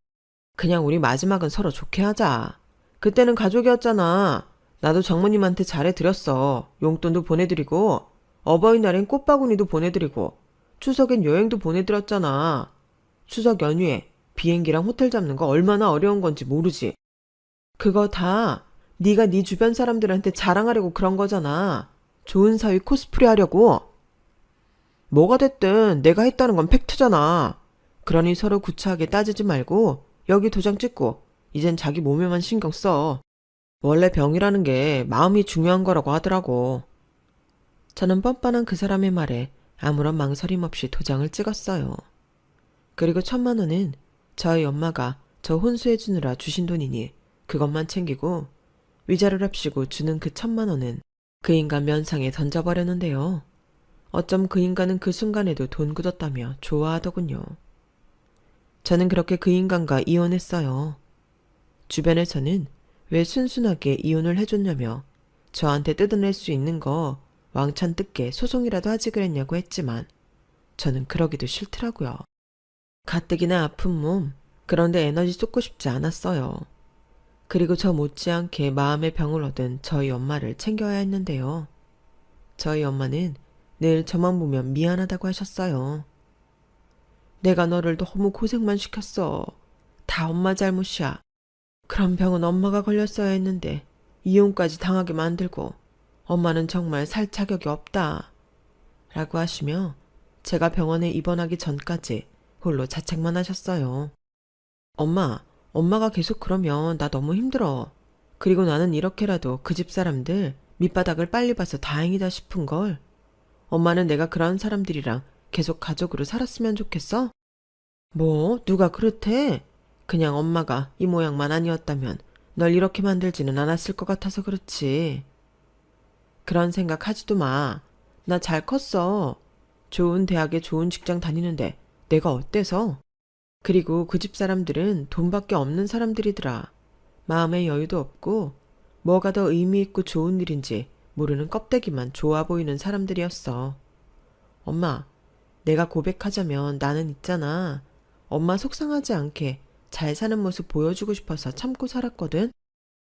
그냥 우리 마지막은 서로 좋게 하자. 그때는 가족이었잖아. 나도 장모님한테 잘해드렸어. 용돈도 보내드리고 어버이날엔 꽃바구니도 보내드리고 추석엔 여행도 보내드렸잖아. 추석 연휴에 비행기랑 호텔 잡는 거 얼마나 어려운 건지 모르지. 그거 다 네가 네 주변 사람들한테 자랑하려고 그런 거잖아. 좋은 사위 코스프레 하려고. 뭐가 됐든 내가 했다는 건 팩트잖아. 그러니 서로 구차하게 따지지 말고 여기 도장 찍고 이젠 자기 몸에만 신경 써. 원래 병이라는 게 마음이 중요한 거라고 하더라고. 저는 뻔뻔한 그 사람의 말에 아무런 망설임 없이 도장을 찍었어요. 그리고 1,000만 원은 저희 엄마가 저 혼수해주느라 주신 돈이니 그것만 챙기고 위자료를 합시고 주는 그 1,000만 원은 그 인간 면상에 던져버렸는데요. 어쩜 그 인간은 그 순간에도 돈 굳었다며 좋아하더군요. 저는 그렇게 그 인간과 이혼했어요. 주변에서는 왜 순순하게 이혼을 해줬냐며 저한테 뜯어낼 수 있는 거 왕창 뜯게 소송이라도 하지 그랬냐고 했지만 저는 그러기도 싫더라고요. 가뜩이나 아픈 몸, 그런데 에너지 쏟고 싶지 않았어요. 그리고 저 못지않게 마음의 병을 얻은 저희 엄마를 챙겨야 했는데요. 저희 엄마는 늘 저만 보면 미안하다고 하셨어요. 내가 너를 너무 고생만 시켰어. 다 엄마 잘못이야. 그런 병은 엄마가 걸렸어야 했는데 이혼까지 당하게 만들고 엄마는 정말 살 자격이 없다. 라고 하시며 제가 병원에 입원하기 전까지 홀로 자책만 하셨어요. 엄마가 계속 그러면 나 너무 힘들어. 그리고 나는 이렇게라도 그 집 사람들 밑바닥을 빨리 봐서 다행이다 싶은걸. 엄마는 내가 그런 사람들이랑 계속 가족으로 살았으면 좋겠어? 뭐, 누가 그렇대? 그냥 엄마가 이 모양만 아니었다면 널 이렇게 만들지는 않았을 것 같아서 그렇지. 그런 생각 하지도 마. 나 잘 컸어. 좋은 대학에 좋은 직장 다니는데 내가 어때서? 그리고 그 집 사람들은 돈밖에 없는 사람들이더라. 마음의 여유도 없고 뭐가 더 의미 있고 좋은 일인지 모르는 껍데기만 좋아 보이는 사람들이었어. 엄마, 내가 고백하자면 나는 있잖아. 엄마 속상하지 않게 잘 사는 모습 보여주고 싶어서 참고 살았거든.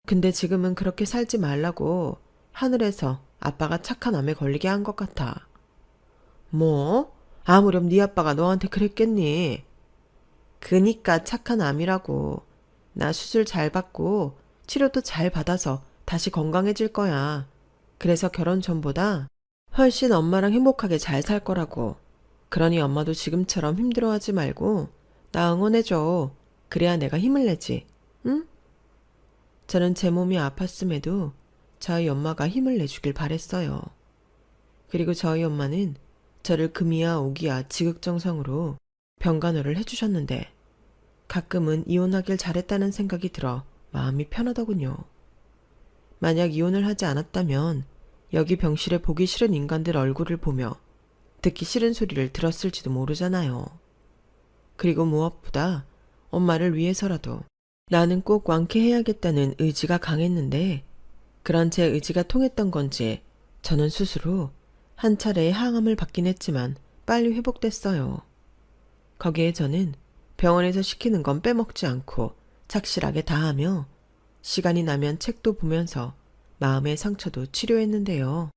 근데 지금은 그렇게 살지 말라고 하늘에서 아빠가 착한 암에 걸리게 한 것 같아. 뭐? 아무렴 네 아빠가 너한테 그랬겠니? 그니까 착한 암이라고. 나 수술 잘 받고 치료도 잘 받아서 다시 건강해질 거야. 그래서 결혼 전보다 훨씬 엄마랑 행복하게 잘 살 거라고. 그러니 엄마도 지금처럼 힘들어하지 말고 나 응원해줘. 그래야 내가 힘을 내지. 응? 저는 제 몸이 아팠음에도 저희 엄마가 힘을 내주길 바랬어요. 그리고 저희 엄마는 저를 금이야 오기야 지극정성으로 병간호를 해주셨는데 가끔은 이혼하길 잘했다는 생각이 들어 마음이 편하더군요. 만약 이혼을 하지 않았다면 여기 병실에 보기 싫은 인간들 얼굴을 보며 듣기 싫은 소리를 들었을지도 모르잖아요. 그리고 무엇보다 엄마를 위해서라도 나는 꼭 완쾌해야겠다는 의지가 강했는데 그런 제 의지가 통했던 건지 저는 스스로 한 차례의 항암을 받긴 했지만 빨리 회복됐어요. 거기에 저는 병원에서 시키는 건 빼먹지 않고 착실하게 다하며 시간이 나면 책도 보면서 마음의 상처도 치료했는데요.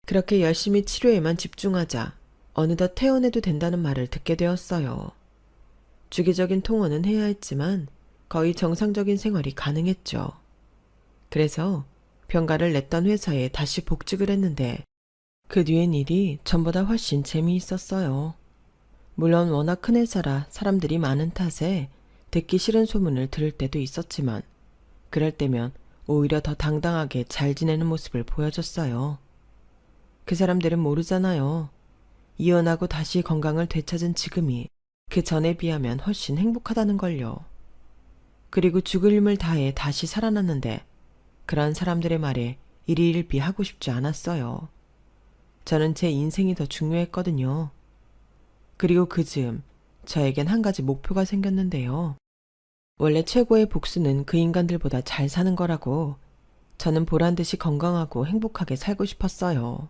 그렇게 열심히 치료에만 집중하자 어느덧 퇴원해도 된다는 말을 듣게 되었어요. 주기적인 통원은 해야 했지만 거의 정상적인 생활이 가능했죠. 그래서 병가를 냈던 회사에 다시 복직을 했는데 그 뒤엔 일이 전보다 훨씬 재미있었어요. 물론 워낙 큰 회사라 사람들이 많은 탓에 듣기 싫은 소문을 들을 때도 있었지만 그럴 때면 오히려 더 당당하게 잘 지내는 모습을 보여줬어요. 그 사람들은 모르잖아요. 이혼하고 다시 건강을 되찾은 지금이 그 전에 비하면 훨씬 행복하다는 걸요. 그리고 죽을 힘을 다해 다시 살아났는데 그런 사람들의 말에 일희일비하고 싶지 않았어요. 저는 제 인생이 더 중요했거든요. 그리고 그 즈음 저에겐 한 가지 목표가 생겼는데요. 원래 최고의 복수는 그 인간들보다 잘 사는 거라고 저는 보란듯이 건강하고 행복하게 살고 싶었어요.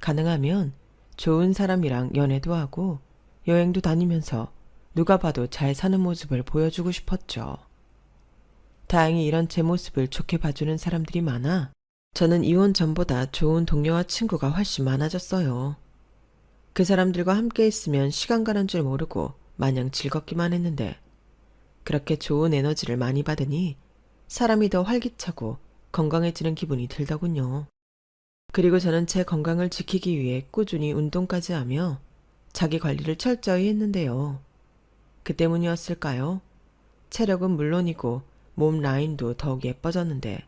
가능하면 좋은 사람이랑 연애도 하고 여행도 다니면서 누가 봐도 잘 사는 모습을 보여주고 싶었죠. 다행히 이런 제 모습을 좋게 봐주는 사람들이 많아 저는 이혼 전보다 좋은 동료와 친구가 훨씬 많아졌어요. 그 사람들과 함께 있으면 시간 가는 줄 모르고 마냥 즐겁기만 했는데 그렇게 좋은 에너지를 많이 받으니 사람이 더 활기차고 건강해지는 기분이 들더군요. 그리고 저는 제 건강을 지키기 위해 꾸준히 운동까지 하며 자기 관리를 철저히 했는데요. 그 때문이었을까요? 체력은 물론이고 몸 라인도 더욱 예뻐졌는데,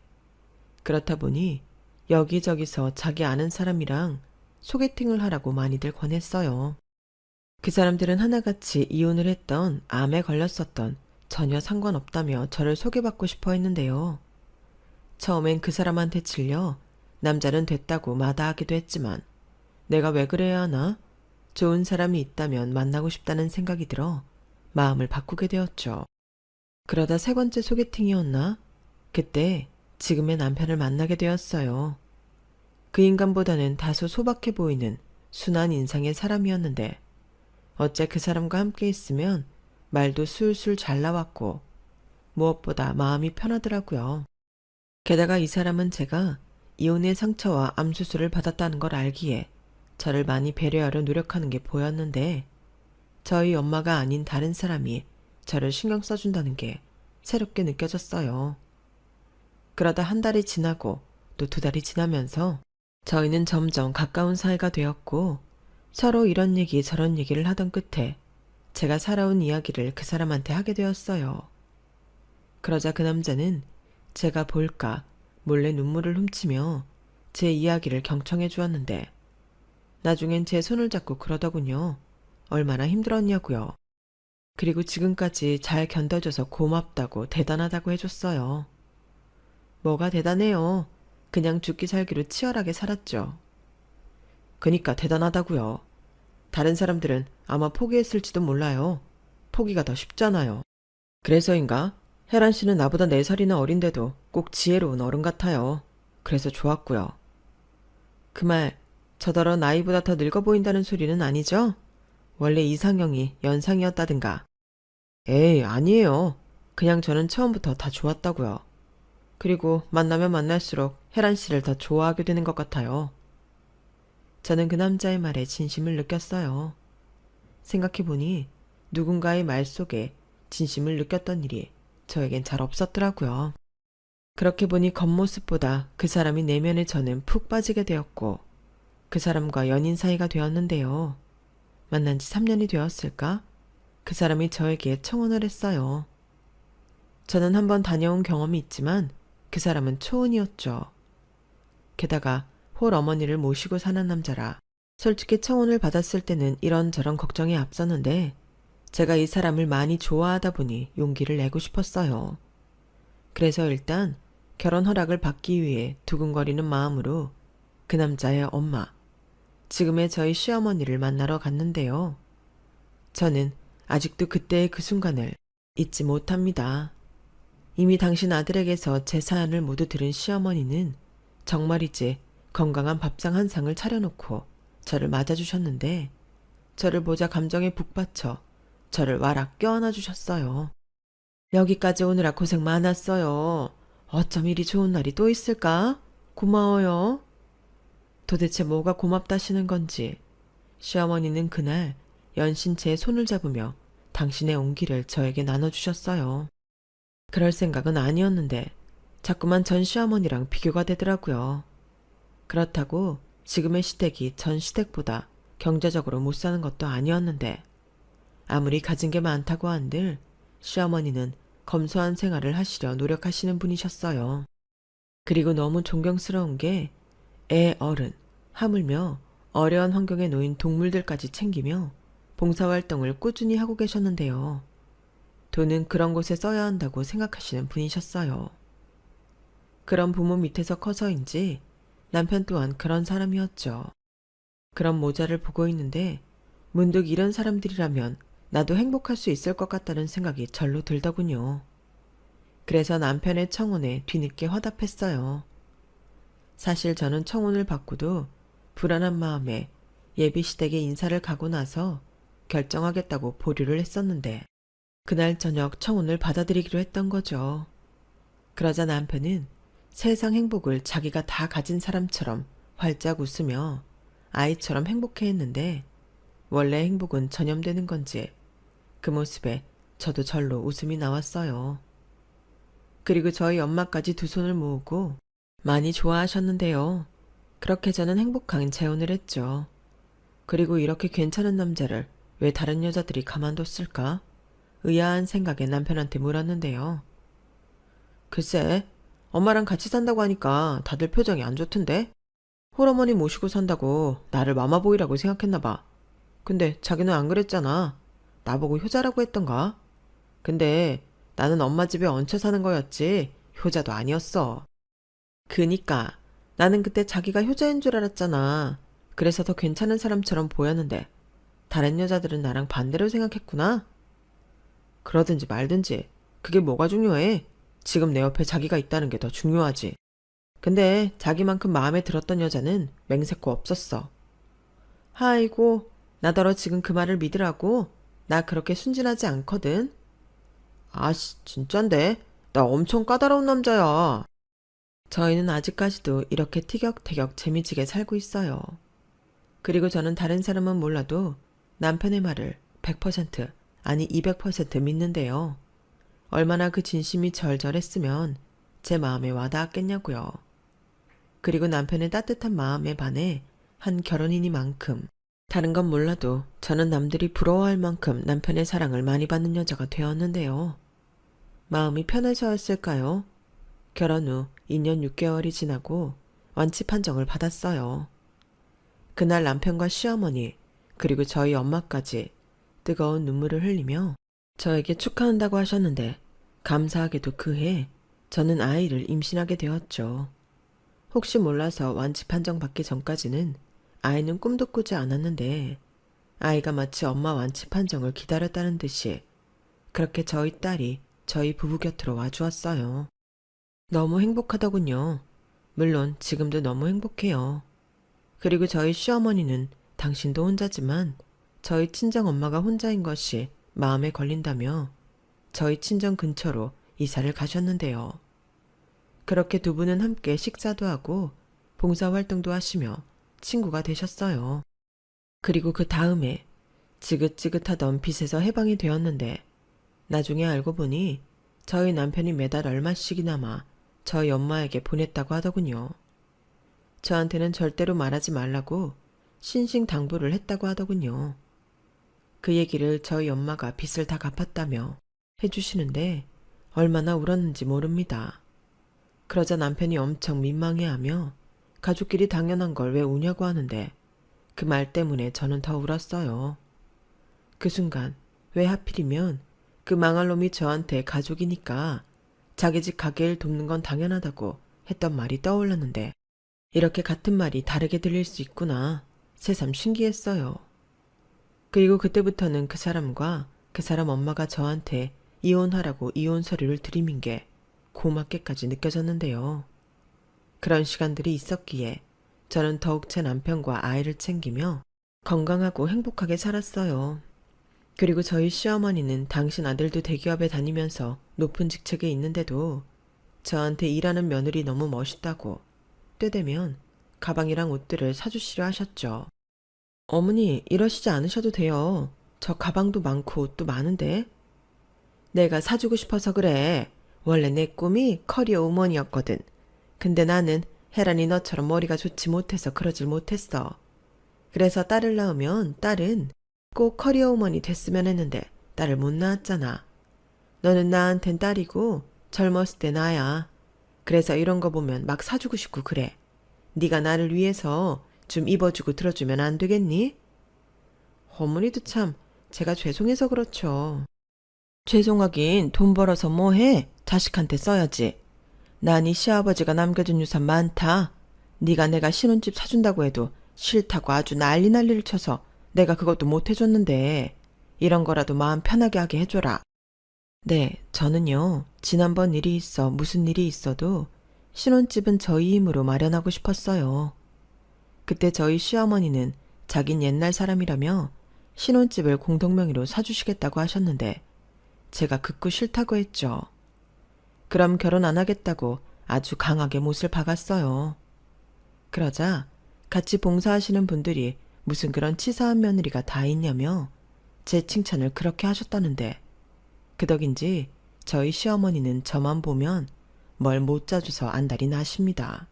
그렇다 보니 여기저기서 자기 아는 사람이랑 소개팅을 하라고 많이들 권했어요. 그 사람들은 하나같이 이혼을 했던, 암에 걸렸었던, 전혀 상관없다며 저를 소개받고 싶어 했는데요. 처음엔 그 사람한테 질려 남자는 됐다고 마다하기도 했지만 내가 왜 그래야 하나? 좋은 사람이 있다면 만나고 싶다는 생각이 들어 마음을 바꾸게 되었죠. 그러다 세 번째 소개팅이었나? 그때 지금의 남편을 만나게 되었어요. 그 인간보다는 다소 소박해 보이는 순한 인상의 사람이었는데 어째 그 사람과 함께 있으면 말도 술술 잘 나왔고 무엇보다 마음이 편하더라고요. 게다가 이 사람은 제가 이혼의 상처와 암수술을 받았다는 걸 알기에 저를 많이 배려하려 노력하는 게 보였는데 저희 엄마가 아닌 다른 사람이 저를 신경 써준다는 게 새롭게 느껴졌어요. 그러다 한 달이 지나고 또 두 달이 지나면서 저희는 점점 가까운 사이가 되었고 서로 이런 얘기 저런 얘기를 하던 끝에 제가 살아온 이야기를 그 사람한테 하게 되었어요. 그러자 그 남자는 제가 볼까 몰래 눈물을 훔치며 제 이야기를 경청해 주었는데 나중엔 제 손을 잡고 그러더군요. 얼마나 힘들었냐고요. 그리고 지금까지 잘 견뎌줘서 고맙다고 대단하다고 해줬어요. 뭐가 대단해요. 그냥 죽기 살기로 치열하게 살았죠. 그니까 대단하다고요. 다른 사람들은 아마 포기했을지도 몰라요. 포기가 더 쉽잖아요. 그래서인가? 혜란 씨는 나보다 4살이나 어린데도 꼭 지혜로운 어른 같아요. 그래서 좋았고요. 그 말, 저더러 나이보다 더 늙어 보인다는 소리는 아니죠? 원래 이상형이 연상이었다든가. 에이, 아니에요. 그냥 저는 처음부터 다 좋았다고요. 그리고 만나면 만날수록 혜란 씨를 더 좋아하게 되는 것 같아요. 저는 그 남자의 말에 진심을 느꼈어요. 생각해보니 누군가의 말 속에 진심을 느꼈던 일이 저에겐 잘 없었더라고요. 그렇게 보니 겉모습보다 그 사람이 내면에 저는 푹 빠지게 되었고 그 사람과 연인 사이가 되었는데요. 만난 지 3년이 되었을까? 그 사람이 저에게 청혼을 했어요. 저는 한번 다녀온 경험이 있지만 그 사람은 초혼이었죠. 게다가 홀 어머니를 모시고 사는 남자라 솔직히 청혼을 받았을 때는 이런저런 걱정이 앞섰는데 제가 이 사람을 많이 좋아하다 보니 용기를 내고 싶었어요. 그래서 일단 결혼 허락을 받기 위해 두근거리는 마음으로 그 남자의 엄마, 지금의 저희 시어머니를 만나러 갔는데요. 저는 아직도 그때의 그 순간을 잊지 못합니다. 이미 당신 아들에게서 제 사연을 모두 들은 시어머니는 정말이지 건강한 밥상 한 상을 차려놓고 저를 맞아주셨는데 저를 보자 감정에 북받쳐 저를 와락 껴안아 주셨어요. 여기까지 오느라 고생 많았어요. 어쩜 이리 좋은 날이 또 있을까? 고마워요. 도대체 뭐가 고맙다시는 건지 시어머니는 그날 연신 제 손을 잡으며 당신의 온기를 저에게 나눠주셨어요. 그럴 생각은 아니었는데 자꾸만 전 시어머니랑 비교가 되더라고요. 그렇다고 지금의 시댁이 전 시댁보다 경제적으로 못 사는 것도 아니었는데 아무리 가진 게 많다고 한들 시어머니는 검소한 생활을 하시려 노력하시는 분이셨어요. 그리고 너무 존경스러운 게 애 어른, 하물며 어려운 환경에 놓인 동물들까지 챙기며 봉사활동을 꾸준히 하고 계셨는데요. 돈은 그런 곳에 써야 한다고 생각하시는 분이셨어요. 그런 부모 밑에서 커서인지 남편 또한 그런 사람이었죠. 그런 모자를 보고 있는데 문득 이런 사람들이라면 나도 행복할 수 있을 것 같다는 생각이 절로 들더군요. 그래서 남편의 청혼에 뒤늦게 화답했어요. 사실 저는 청혼을 받고도 불안한 마음에 예비 시댁에 인사를 가고 나서 결정하겠다고 보류를 했었는데 그날 저녁 청혼을 받아들이기로 했던 거죠. 그러자 남편은 세상 행복을 자기가 다 가진 사람처럼 활짝 웃으며 아이처럼 행복해했는데 원래 행복은 전염되는 건지 그 모습에 저도 절로 웃음이 나왔어요. 그리고 저희 엄마까지 두 손을 모으고 많이 좋아하셨는데요. 그렇게 저는 행복한 재혼을 했죠. 그리고 이렇게 괜찮은 남자를 왜 다른 여자들이 가만뒀을까? 의아한 생각에 남편한테 물었는데요. 글쎄, 엄마랑 같이 산다고 하니까 다들 표정이 안 좋던데? 홀어머니 모시고 산다고 나를 마마보이라고 생각했나 봐. 근데 자기는 안 그랬잖아. 나보고 효자라고 했던가? 근데 나는 엄마 집에 얹혀 사는 거였지 효자도 아니었어. 그니까 나는 그때 자기가 효자인 줄 알았잖아. 그래서 더 괜찮은 사람처럼 보였는데 다른 여자들은 나랑 반대로 생각했구나. 그러든지 말든지 그게 뭐가 중요해. 지금 내 옆에 자기가 있다는 게 더 중요하지. 근데 자기만큼 마음에 들었던 여자는 맹세코 없었어. 아이고, 나더러 지금 그 말을 믿으라고? 나 그렇게 순진하지 않거든. 아씨, 진짠데? 나 엄청 까다로운 남자야. 저희는 아직까지도 이렇게 티격태격 재미지게 살고 있어요. 그리고 저는 다른 사람은 몰라도 남편의 말을 100% 아니 200% 믿는데요. 얼마나 그 진심이 절절했으면 제 마음에 와닿았겠냐고요. 그리고 남편의 따뜻한 마음에 반해 한 결혼이니만큼 다른 건 몰라도 저는 남들이 부러워할 만큼 남편의 사랑을 많이 받는 여자가 되었는데요. 마음이 편해서였을까요? 결혼 후 2년 6개월이 지나고 완치 판정을 받았어요. 그날 남편과 시어머니 그리고 저희 엄마까지 뜨거운 눈물을 흘리며 저에게 축하한다고 하셨는데 감사하게도 그해 저는 아이를 임신하게 되었죠. 혹시 몰라서 완치 판정 받기 전까지는 아이는 꿈도 꾸지 않았는데 아이가 마치 엄마 완치 판정을 기다렸다는 듯이 그렇게 저희 딸이 저희 부부 곁으로 와주었어요. 너무 행복하더군요. 물론 지금도 너무 행복해요. 그리고 저희 시어머니는 당신도 혼자지만 저희 친정엄마가 혼자인 것이 마음에 걸린다며 저희 친정 근처로 이사를 가셨는데요. 그렇게 두 분은 함께 식사도 하고 봉사활동도 하시며 친구가 되셨어요. 그리고 그 다음에 지긋지긋하던 빚에서 해방이 되었는데 나중에 알고 보니 저희 남편이 매달 얼마씩이나마 저희 엄마에게 보냈다고 하더군요. 저한테는 절대로 말하지 말라고 신신당부를 했다고 하더군요. 그 얘기를 저희 엄마가 빚을 다 갚았다며 해주시는데 얼마나 울었는지 모릅니다. 그러자 남편이 엄청 민망해하며 가족끼리 당연한 걸 왜 우냐고 하는데 그 말 때문에 저는 더 울었어요. 그 순간 왜 하필이면 그 망할 놈이 저한테 가족이니까 자기 집 가게일 돕는 건 당연하다고 했던 말이 떠올랐는데 이렇게 같은 말이 다르게 들릴 수 있구나 새삼 신기했어요. 그리고 그때부터는 그 사람과 그 사람 엄마가 저한테 이혼하라고 이혼 서류를 들이민 게 고맙게까지 느껴졌는데요. 그런 시간들이 있었기에 저는 더욱 제 남편과 아이를 챙기며 건강하고 행복하게 살았어요. 그리고 저희 시어머니는 당신 아들도 대기업에 다니면서 높은 직책에 있는데도 저한테 일하는 며느리 너무 멋있다고 때 되면 가방이랑 옷들을 사주시려 하셨죠. 어머니 이러시지 않으셔도 돼요. 저 가방도 많고 옷도 많은데. 내가 사주고 싶어서 그래. 원래 내 꿈이 커리어 우먼이었거든. 근데 나는 혜란이 너처럼 머리가 좋지 못해서 그러질 못했어. 그래서 딸을 낳으면 딸은 꼭 커리어 우먼이 됐으면 했는데 딸을 못 낳았잖아. 너는 나한텐 딸이고 젊었을 때 나야. 그래서 이런 거 보면 막 사주고 싶고 그래. 네가 나를 위해서 좀 입어주고 들어주면 안 되겠니? 어머니도 참 제가 죄송해서 그렇죠. 죄송하긴 돈 벌어서 뭐해? 자식한테 써야지. 난 이 시아버지가 남겨준 유산 많다. 네가 내가 신혼집 사준다고 해도 싫다고 아주 난리를 쳐서 내가 그것도 못 해줬는데 이런 거라도 마음 편하게 하게 해줘라. 네, 저는요. 지난번 일이 있어 무슨 일이 있어도 신혼집은 저희 힘으로 마련하고 싶었어요. 그때 저희 시어머니는 자긴 옛날 사람이라며 신혼집을 공동명의로 사주시겠다고 하셨는데 제가 극구 싫다고 했죠. 그럼 결혼 안 하겠다고 아주 강하게 못을 박았어요. 그러자 같이 봉사하시는 분들이 무슨 그런 치사한 며느리가 다 있냐며 제 칭찬을 그렇게 하셨다는데 그 덕인지 저희 시어머니는 저만 보면 뭘 못 짜줘서 안달이 나십니다.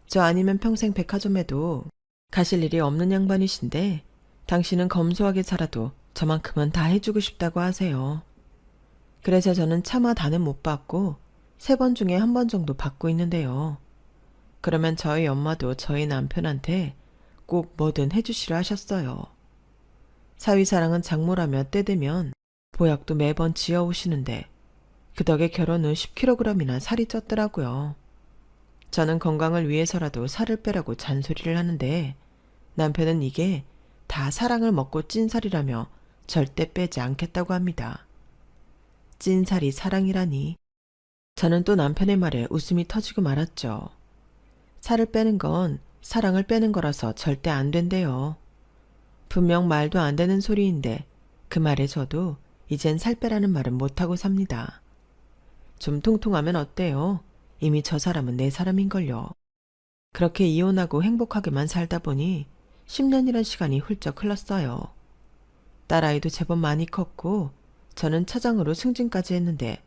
저 아니면 평생 백화점에도 가실 일이 없는 양반이신데 당신은 검소하게 살아도 저만큼은 다 해주고 싶다고 하세요. 그래서 저는 차마 다는 못 받고 3번 중에 1번 정도 받고 있는데요. 그러면 저희 엄마도 저희 남편한테 꼭 뭐든 해주시려 하셨어요. 사위사랑은 장모라며 때 되면 보약도 매번 지어오시는데 그 덕에 결혼 후 10kg이나 살이 쪘더라고요. 저는 건강을 위해서라도 살을 빼라고 잔소리를 하는데 남편은 이게 다 사랑을 먹고 찐 살이라며 절대 빼지 않겠다고 합니다. 찐 살이 사랑이라니. 저는 또 남편의 말에 웃음이 터지고 말았죠. 살을 빼는 건 사랑을 빼는 거라서 절대 안 된대요. 분명 말도 안 되는 소리인데 그 말에 저도 이젠 살 빼라는 말은 못하고 삽니다. 좀 통통하면 어때요? 이미 저 사람은 내 사람인걸요. 그렇게 이혼하고 행복하게만 살다 보니 10년이란 시간이 훌쩍 흘렀어요. 딸아이도 제법 많이 컸고 저는 차장으로 승진까지 했는데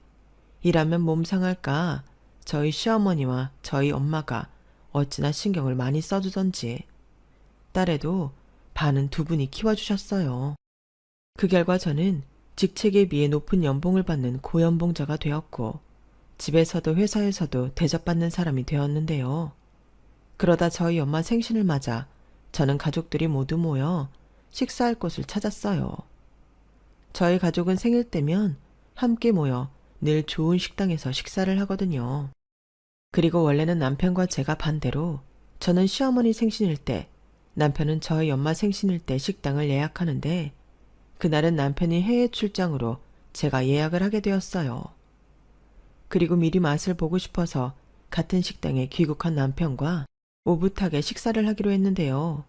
일하면 몸 상할까 저희 시어머니와 저희 엄마가 어찌나 신경을 많이 써주던지 딸애도 반은 두 분이 키워주셨어요. 그 결과 저는 직책에 비해 높은 연봉을 받는 고연봉자가 되었고 집에서도 회사에서도 대접받는 사람이 되었는데요. 그러다 저희 엄마 생신을 맞아 저는 가족들이 모두 모여 식사할 곳을 찾았어요. 저희 가족은 생일 때면 함께 모여 늘 좋은 식당에서 식사를 하거든요. 그리고 원래는 남편과 제가 반대로 저는 시어머니 생신일 때, 남편은 저희 엄마 생신일 때 식당을 예약하는데 그날은 남편이 해외 출장으로 제가 예약을 하게 되었어요. 그리고 미리 맛을 보고 싶어서 같은 식당에 귀국한 남편과 오붓하게 식사를 하기로 했는데요.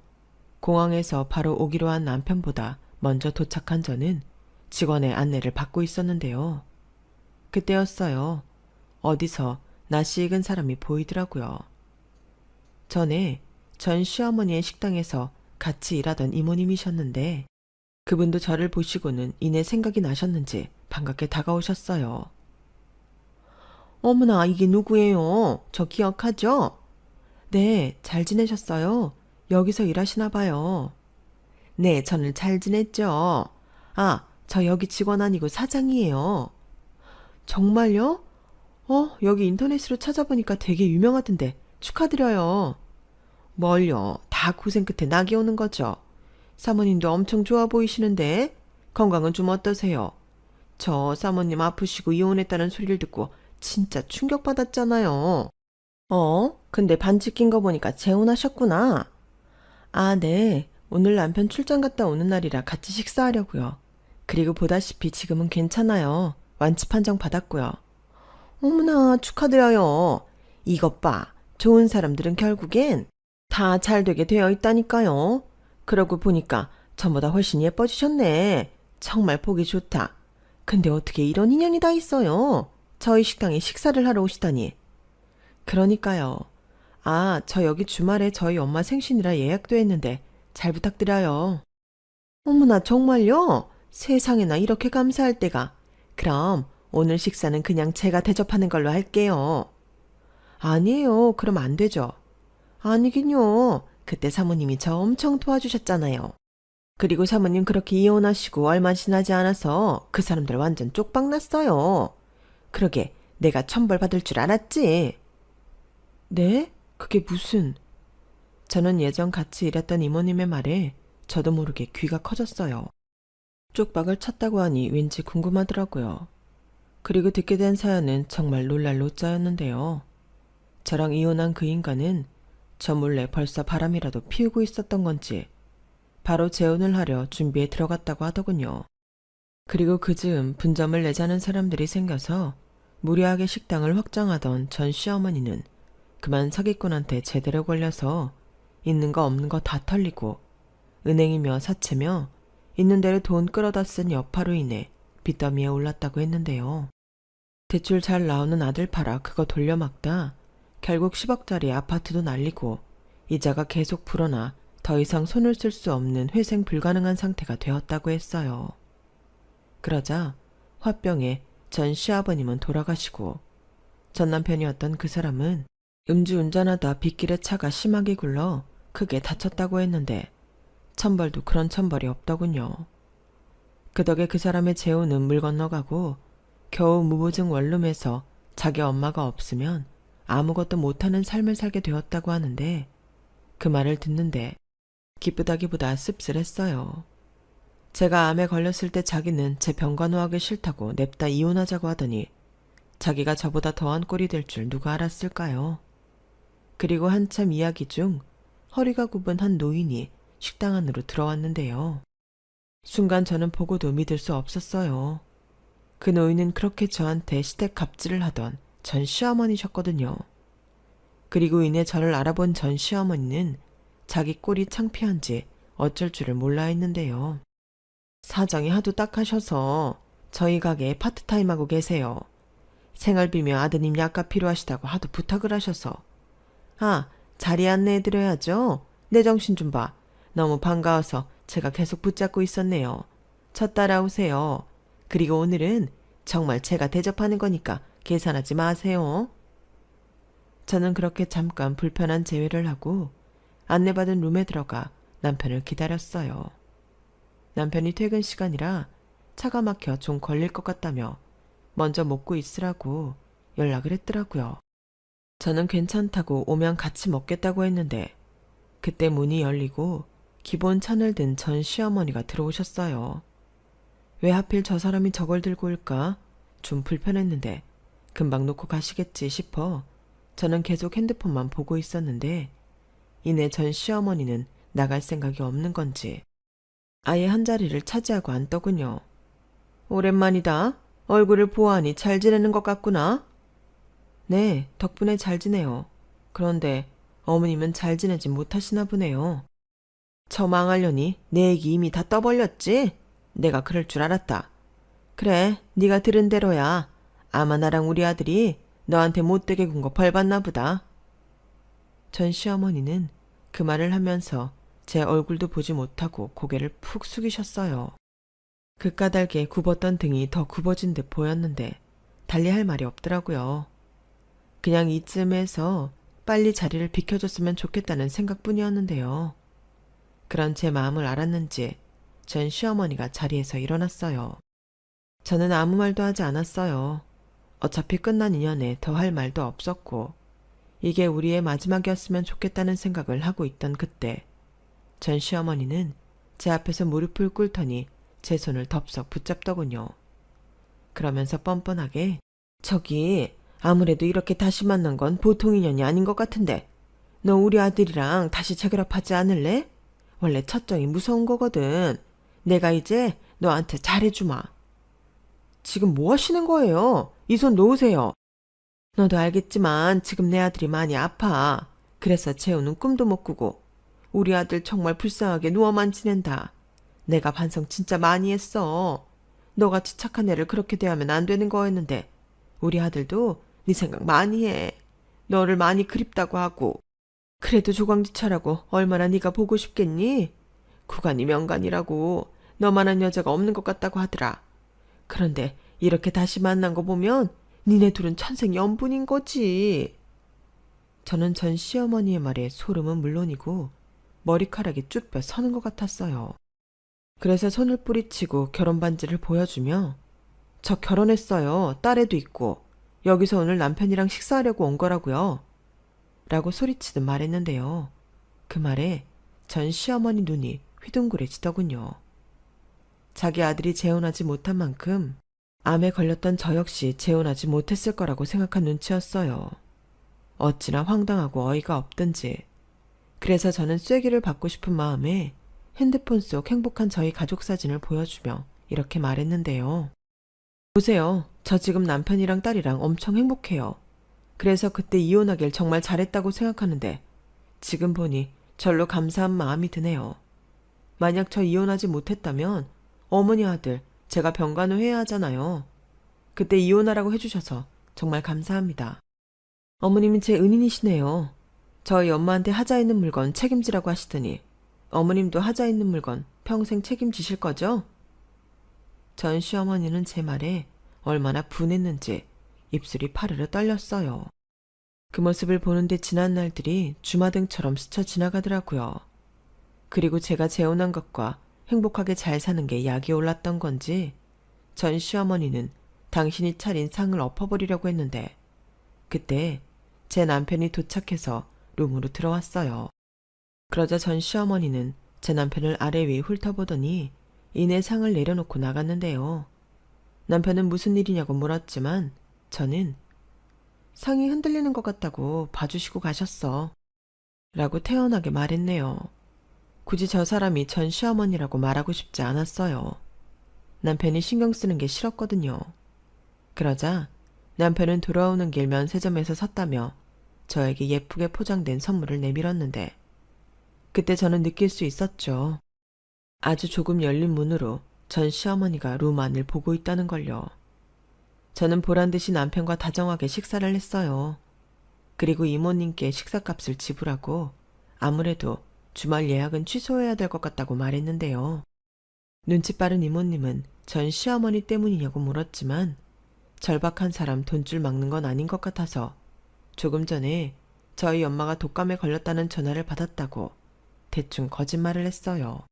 공항에서 바로 오기로 한 남편보다 먼저 도착한 저는 직원의 안내를 받고 있었는데요. 그때였어요. 어디서 낯이 익은 사람이 보이더라고요. 전에 전 시어머니의 식당에서 같이 일하던 이모님이셨는데 그분도 저를 보시고는 이내 생각이 나셨는지 반갑게 다가오셨어요. 어머나, 이게 누구예요? 저 기억하죠? 네, 잘 지내셨어요? 여기서 일하시나 봐요. 네, 저는 잘 지냈죠. 아, 저 여기 직원 아니고 사장이에요. 정말요? 여기 인터넷으로 찾아보니까 되게 유명하던데 축하드려요. 뭘요? 다 고생 끝에 낙이 오는 거죠. 사모님도 엄청 좋아 보이시는데 건강은 좀 어떠세요? 저 사모님 아프시고 이혼했다는 소리를 듣고 진짜 충격받았잖아요. 근데 반지 낀 거 보니까 재혼하셨구나. 아, 네. 오늘 남편 출장 갔다 오는 날이라 같이 식사하려고요. 그리고 보다시피 지금은 괜찮아요. 완치 판정 받았고요. 어머나, 축하드려요. 이것 봐. 좋은 사람들은 결국엔 다 잘 되게 되어 있다니까요. 그러고 보니까 전보다 훨씬 예뻐지셨네. 정말 보기 좋다. 근데 어떻게 이런 인연이 다 있어요? 저희 식당에 식사를 하러 오시다니. 그러니까요. 아, 저 여기 주말에 저희 엄마 생신이라 예약도 했는데 잘 부탁드려요. 어머나, 정말요? 세상에나 이렇게 감사할 때가. 그럼 오늘 식사는 그냥 제가 대접하는 걸로 할게요. 아니에요. 그럼 안 되죠. 아니긴요. 그때 사모님이 저 엄청 도와주셨잖아요. 그리고 사모님 그렇게 이혼하시고 얼마 지나지 않아서 그 사람들 완전 쪽박났어요. 그러게 내가 천벌 받을 줄 알았지. 네? 그게 무슨... 저는 예전 같이 일했던 이모님의 말에 저도 모르게 귀가 커졌어요. 쪽박을 쳤다고 하니 왠지 궁금하더라고요. 그리고 듣게 된 사연은 정말 놀랄 노짜였는데요. 저랑 이혼한 그 인간은 저 몰래 벌써 바람이라도 피우고 있었던 건지 바로 재혼을 하려 준비에 들어갔다고 하더군요. 그리고 그 즈음 분점을 내자는 사람들이 생겨서 무리하게 식당을 확장하던 전 시어머니는 그만 사기꾼한테 제대로 걸려서 있는 거 없는 거 다 털리고 은행이며 사채며 있는 대로 돈 끌어다 쓴 여파로 인해 빚더미에 올랐다고 했는데요. 대출 잘 나오는 아들 팔아 그거 돌려막다 결국 10억짜리 아파트도 날리고 이자가 계속 불어나 더 이상 손을 쓸 수 없는 회생 불가능한 상태가 되었다고 했어요. 그러자 화병에 전 시아버님은 돌아가시고 전 남편이었던 그 사람은 음주운전하다 빗길에 차가 심하게 굴러 크게 다쳤다고 했는데 천벌도 그런 천벌이 없더군요. 그 덕에 그 사람의 재혼은 물 건너가고 겨우 무보증 원룸에서 자기 엄마가 없으면 아무것도 못하는 삶을 살게 되었다고 하는데 그 말을 듣는데 기쁘다기보다 씁쓸했어요. 제가 암에 걸렸을 때 자기는 제 병간호하기 싫다고 냅다 이혼하자고 하더니 자기가 저보다 더한 꼴이 될 줄 누가 알았을까요? 그리고 한참 이야기 중 허리가 굽은 한 노인이 식당 안으로 들어왔는데요. 순간 저는 보고도 믿을 수 없었어요. 그 노인은 그렇게 저한테 시댁 갑질을 하던 전 시어머니셨거든요. 그리고 이내 저를 알아본 전 시어머니는 자기 꼴이 창피한지 어쩔 줄을 몰라 했는데요. 사정이 하도 딱하셔서 저희 가게에 파트타임하고 계세요. 생활비며 아드님 약값 필요하시다고 하도 부탁을 하셔서 아, 자리 안내해드려야죠. 내 정신 좀 봐. 너무 반가워서 제가 계속 붙잡고 있었네요. 저 따라오세요. 그리고 오늘은 정말 제가 대접하는 거니까 계산하지 마세요. 저는 그렇게 잠깐 불편한 제외를 하고 안내받은 룸에 들어가 남편을 기다렸어요. 남편이 퇴근 시간이라 차가 막혀 좀 걸릴 것 같다며 먼저 먹고 있으라고 연락을 했더라고요. 저는 괜찮다고 오면 같이 먹겠다고 했는데 그때 문이 열리고 기본 찬을 든 전 시어머니가 들어오셨어요. 왜 하필 저 사람이 저걸 들고 올까? 좀 불편했는데 금방 놓고 가시겠지 싶어 저는 계속 핸드폰만 보고 있었는데 이내 전 시어머니는 나갈 생각이 없는 건지 아예 한 자리를 차지하고 앉더군요. 오랜만이다. 얼굴을 보아하니 잘 지내는 것 같구나. 네, 덕분에 잘 지내요. 그런데 어머님은 잘 지내지 못하시나 보네요. 저 망하려니 내 얘기 이미 다 떠벌렸지? 내가 그럴 줄 알았다. 그래, 네가 들은 대로야. 아마 나랑 우리 아들이 너한테 못되게 군 거 벌받나 보다. 전 시어머니는 그 말을 하면서 제 얼굴도 보지 못하고 고개를 푹 숙이셨어요. 그 까닭에 굽었던 등이 더 굽어진 듯 보였는데 달리 할 말이 없더라고요. 그냥 이쯤에서 빨리 자리를 비켜줬으면 좋겠다는 생각뿐이었는데요. 그런 제 마음을 알았는지 전 시어머니가 자리에서 일어났어요. 저는 아무 말도 하지 않았어요. 어차피 끝난 인연에 더 할 말도 없었고 이게 우리의 마지막이었으면 좋겠다는 생각을 하고 있던 그때 전 시어머니는 제 앞에서 무릎을 꿇더니 제 손을 덥석 붙잡더군요. 그러면서 뻔뻔하게 저기 아무래도 이렇게 다시 만난 건 보통 인연이 아닌 것 같은데 너 우리 아들이랑 다시 재결합하지 않을래? 원래 첫정이 무서운 거거든. 내가 이제 너한테 잘해주마. 지금 뭐 하시는 거예요? 이 손 놓으세요. 너도 알겠지만 지금 내 아들이 많이 아파. 그래서 재우는 꿈도 못 꾸고 우리 아들 정말 불쌍하게 누워만 지낸다. 내가 반성 진짜 많이 했어. 너같이 착한 애를 그렇게 대하면 안 되는 거였는데 우리 아들도 네 생각 많이 해. 너를 많이 그립다고 하고. 그래도 조광지철하고 얼마나 네가 보고 싶겠니? 구간이 명간이라고 너만한 여자가 없는 것 같다고 하더라. 그런데 이렇게 다시 만난 거 보면 니네 둘은 천생연분인 거지. 저는 전 시어머니의 말에 소름은 물론이고 머리카락이 쭈뼛 서는 것 같았어요. 그래서 손을 뿌리치고 결혼 반지를 보여주며 저 결혼했어요. 딸애도 있고 여기서 오늘 남편이랑 식사하려고 온 거라고요. 라고 소리치듯 말했는데요. 그 말에 전 시어머니 눈이 휘둥그레지더군요. 자기 아들이 재혼하지 못한 만큼 암에 걸렸던 저 역시 재혼하지 못했을 거라고 생각한 눈치였어요. 어찌나 황당하고 어이가 없든지. 그래서 저는 쐐기를 받고 싶은 마음에 핸드폰 속 행복한 저희 가족 사진을 보여주며 이렇게 말했는데요. 보세요. 저 지금 남편이랑 딸이랑 엄청 행복해요. 그래서 그때 이혼하길 정말 잘했다고 생각하는데 지금 보니 절로 감사한 마음이 드네요. 만약 저 이혼하지 못했다면 어머니 아들 제가 병간호 해야 하잖아요. 그때 이혼하라고 해주셔서 정말 감사합니다. 어머님이 제 은인이시네요. 저희 엄마한테 하자 있는 물건 책임지라고 하시더니 어머님도 하자 있는 물건 평생 책임지실 거죠? 전 시어머니는 제 말에 얼마나 분했는지 입술이 파르르 떨렸어요. 그 모습을 보는데 지난 날들이 주마등처럼 스쳐 지나가더라고요. 그리고 제가 재혼한 것과 행복하게 잘 사는 게 약이 올랐던 건지 전 시어머니는 당신이 차린 상을 엎어버리려고 했는데 그때 제 남편이 도착해서 룸으로 들어왔어요. 그러자 전 시어머니는 제 남편을 아래 위 훑어보더니 이내 상을 내려놓고 나갔는데요. 남편은 무슨 일이냐고 물었지만 저는 상이 흔들리는 것 같다고 봐주시고 가셨어. 라고 태연하게 말했네요. 굳이 저 사람이 전 시어머니라고 말하고 싶지 않았어요. 남편이 신경 쓰는 게 싫었거든요. 그러자 남편은 돌아오는 길 면세점에서 섰다며 저에게 예쁘게 포장된 선물을 내밀었는데 그때 저는 느낄 수 있었죠. 아주 조금 열린 문으로 전 시어머니가 룸 안을 보고 있다는 걸요. 저는 보란듯이 남편과 다정하게 식사를 했어요. 그리고 이모님께 식사값을 지불하고 아무래도 주말 예약은 취소해야 될 것 같다고 말했는데요. 눈치 빠른 이모님은 전 시어머니 때문이냐고 물었지만 절박한 사람 돈줄 막는 건 아닌 것 같아서 조금 전에 저희 엄마가 독감에 걸렸다는 전화를 받았다고 대충 거짓말을 했어요.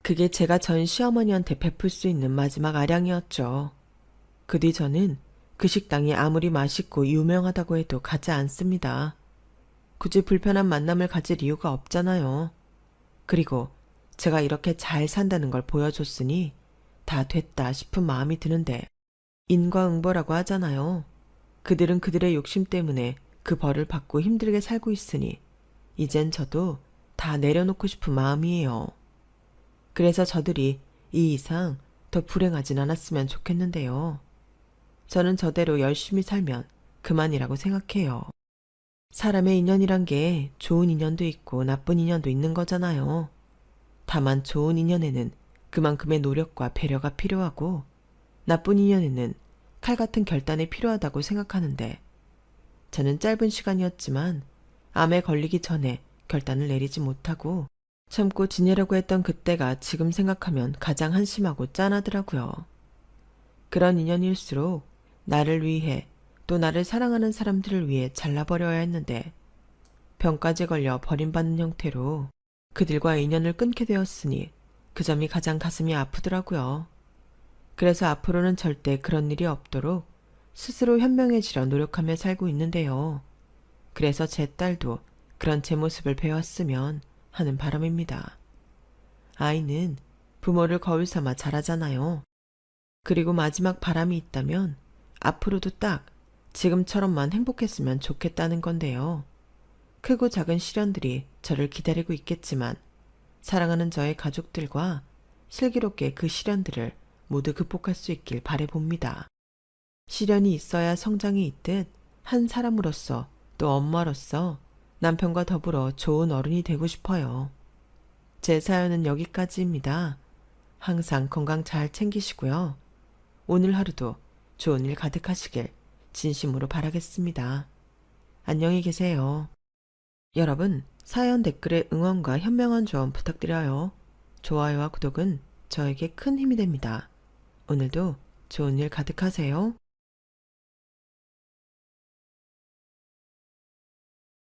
그게 제가 전 시어머니한테 베풀 수 있는 마지막 아량이었죠. 그 뒤 저는 그 식당이 아무리 맛있고 유명하다고 해도 가지 않습니다. 굳이 불편한 만남을 가질 이유가 없잖아요. 그리고 제가 이렇게 잘 산다는 걸 보여줬으니 다 됐다 싶은 마음이 드는데 인과응보라고 하잖아요. 그들은 그들의 욕심 때문에 그 벌을 받고 힘들게 살고 있으니 이젠 저도 다 내려놓고 싶은 마음이에요. 그래서 저들이 이 이상 더 불행하진 않았으면 좋겠는데요. 저는 저대로 열심히 살면 그만이라고 생각해요. 사람의 인연이란 게 좋은 인연도 있고 나쁜 인연도 있는 거잖아요. 다만 좋은 인연에는 그만큼의 노력과 배려가 필요하고 나쁜 인연에는 칼 같은 결단이 필요하다고 생각하는데 저는 짧은 시간이었지만 암에 걸리기 전에 결단을 내리지 못하고 참고 지내려고 했던 그때가 지금 생각하면 가장 한심하고 짠하더라고요. 그런 인연일수록 나를 위해 또 나를 사랑하는 사람들을 위해 잘라버려야 했는데 병까지 걸려 버림받는 형태로 그들과 인연을 끊게 되었으니 그 점이 가장 가슴이 아프더라고요. 그래서 앞으로는 절대 그런 일이 없도록 스스로 현명해지려 노력하며 살고 있는데요. 그래서 제 딸도 그런 제 모습을 배웠으면 하는 바람입니다. 아이는 부모를 거울 삼아 자라잖아요. 그리고 마지막 바람이 있다면 앞으로도 딱 지금처럼만 행복했으면 좋겠다는 건데요. 크고 작은 시련들이 저를 기다리고 있겠지만 사랑하는 저의 가족들과 슬기롭게 그 시련들을 모두 극복할 수 있길 바라봅니다. 시련이 있어야 성장이 있듯 한 사람으로서 또 엄마로서 남편과 더불어 좋은 어른이 되고 싶어요. 제 사연은 여기까지입니다. 항상 건강 잘 챙기시고요. 오늘 하루도 좋은 일 가득하시길 진심으로 바라겠습니다. 안녕히 계세요. 여러분, 사연 댓글에 응원과 현명한 조언 부탁드려요. 좋아요와 구독은 저에게 큰 힘이 됩니다. 오늘도 좋은 일 가득하세요.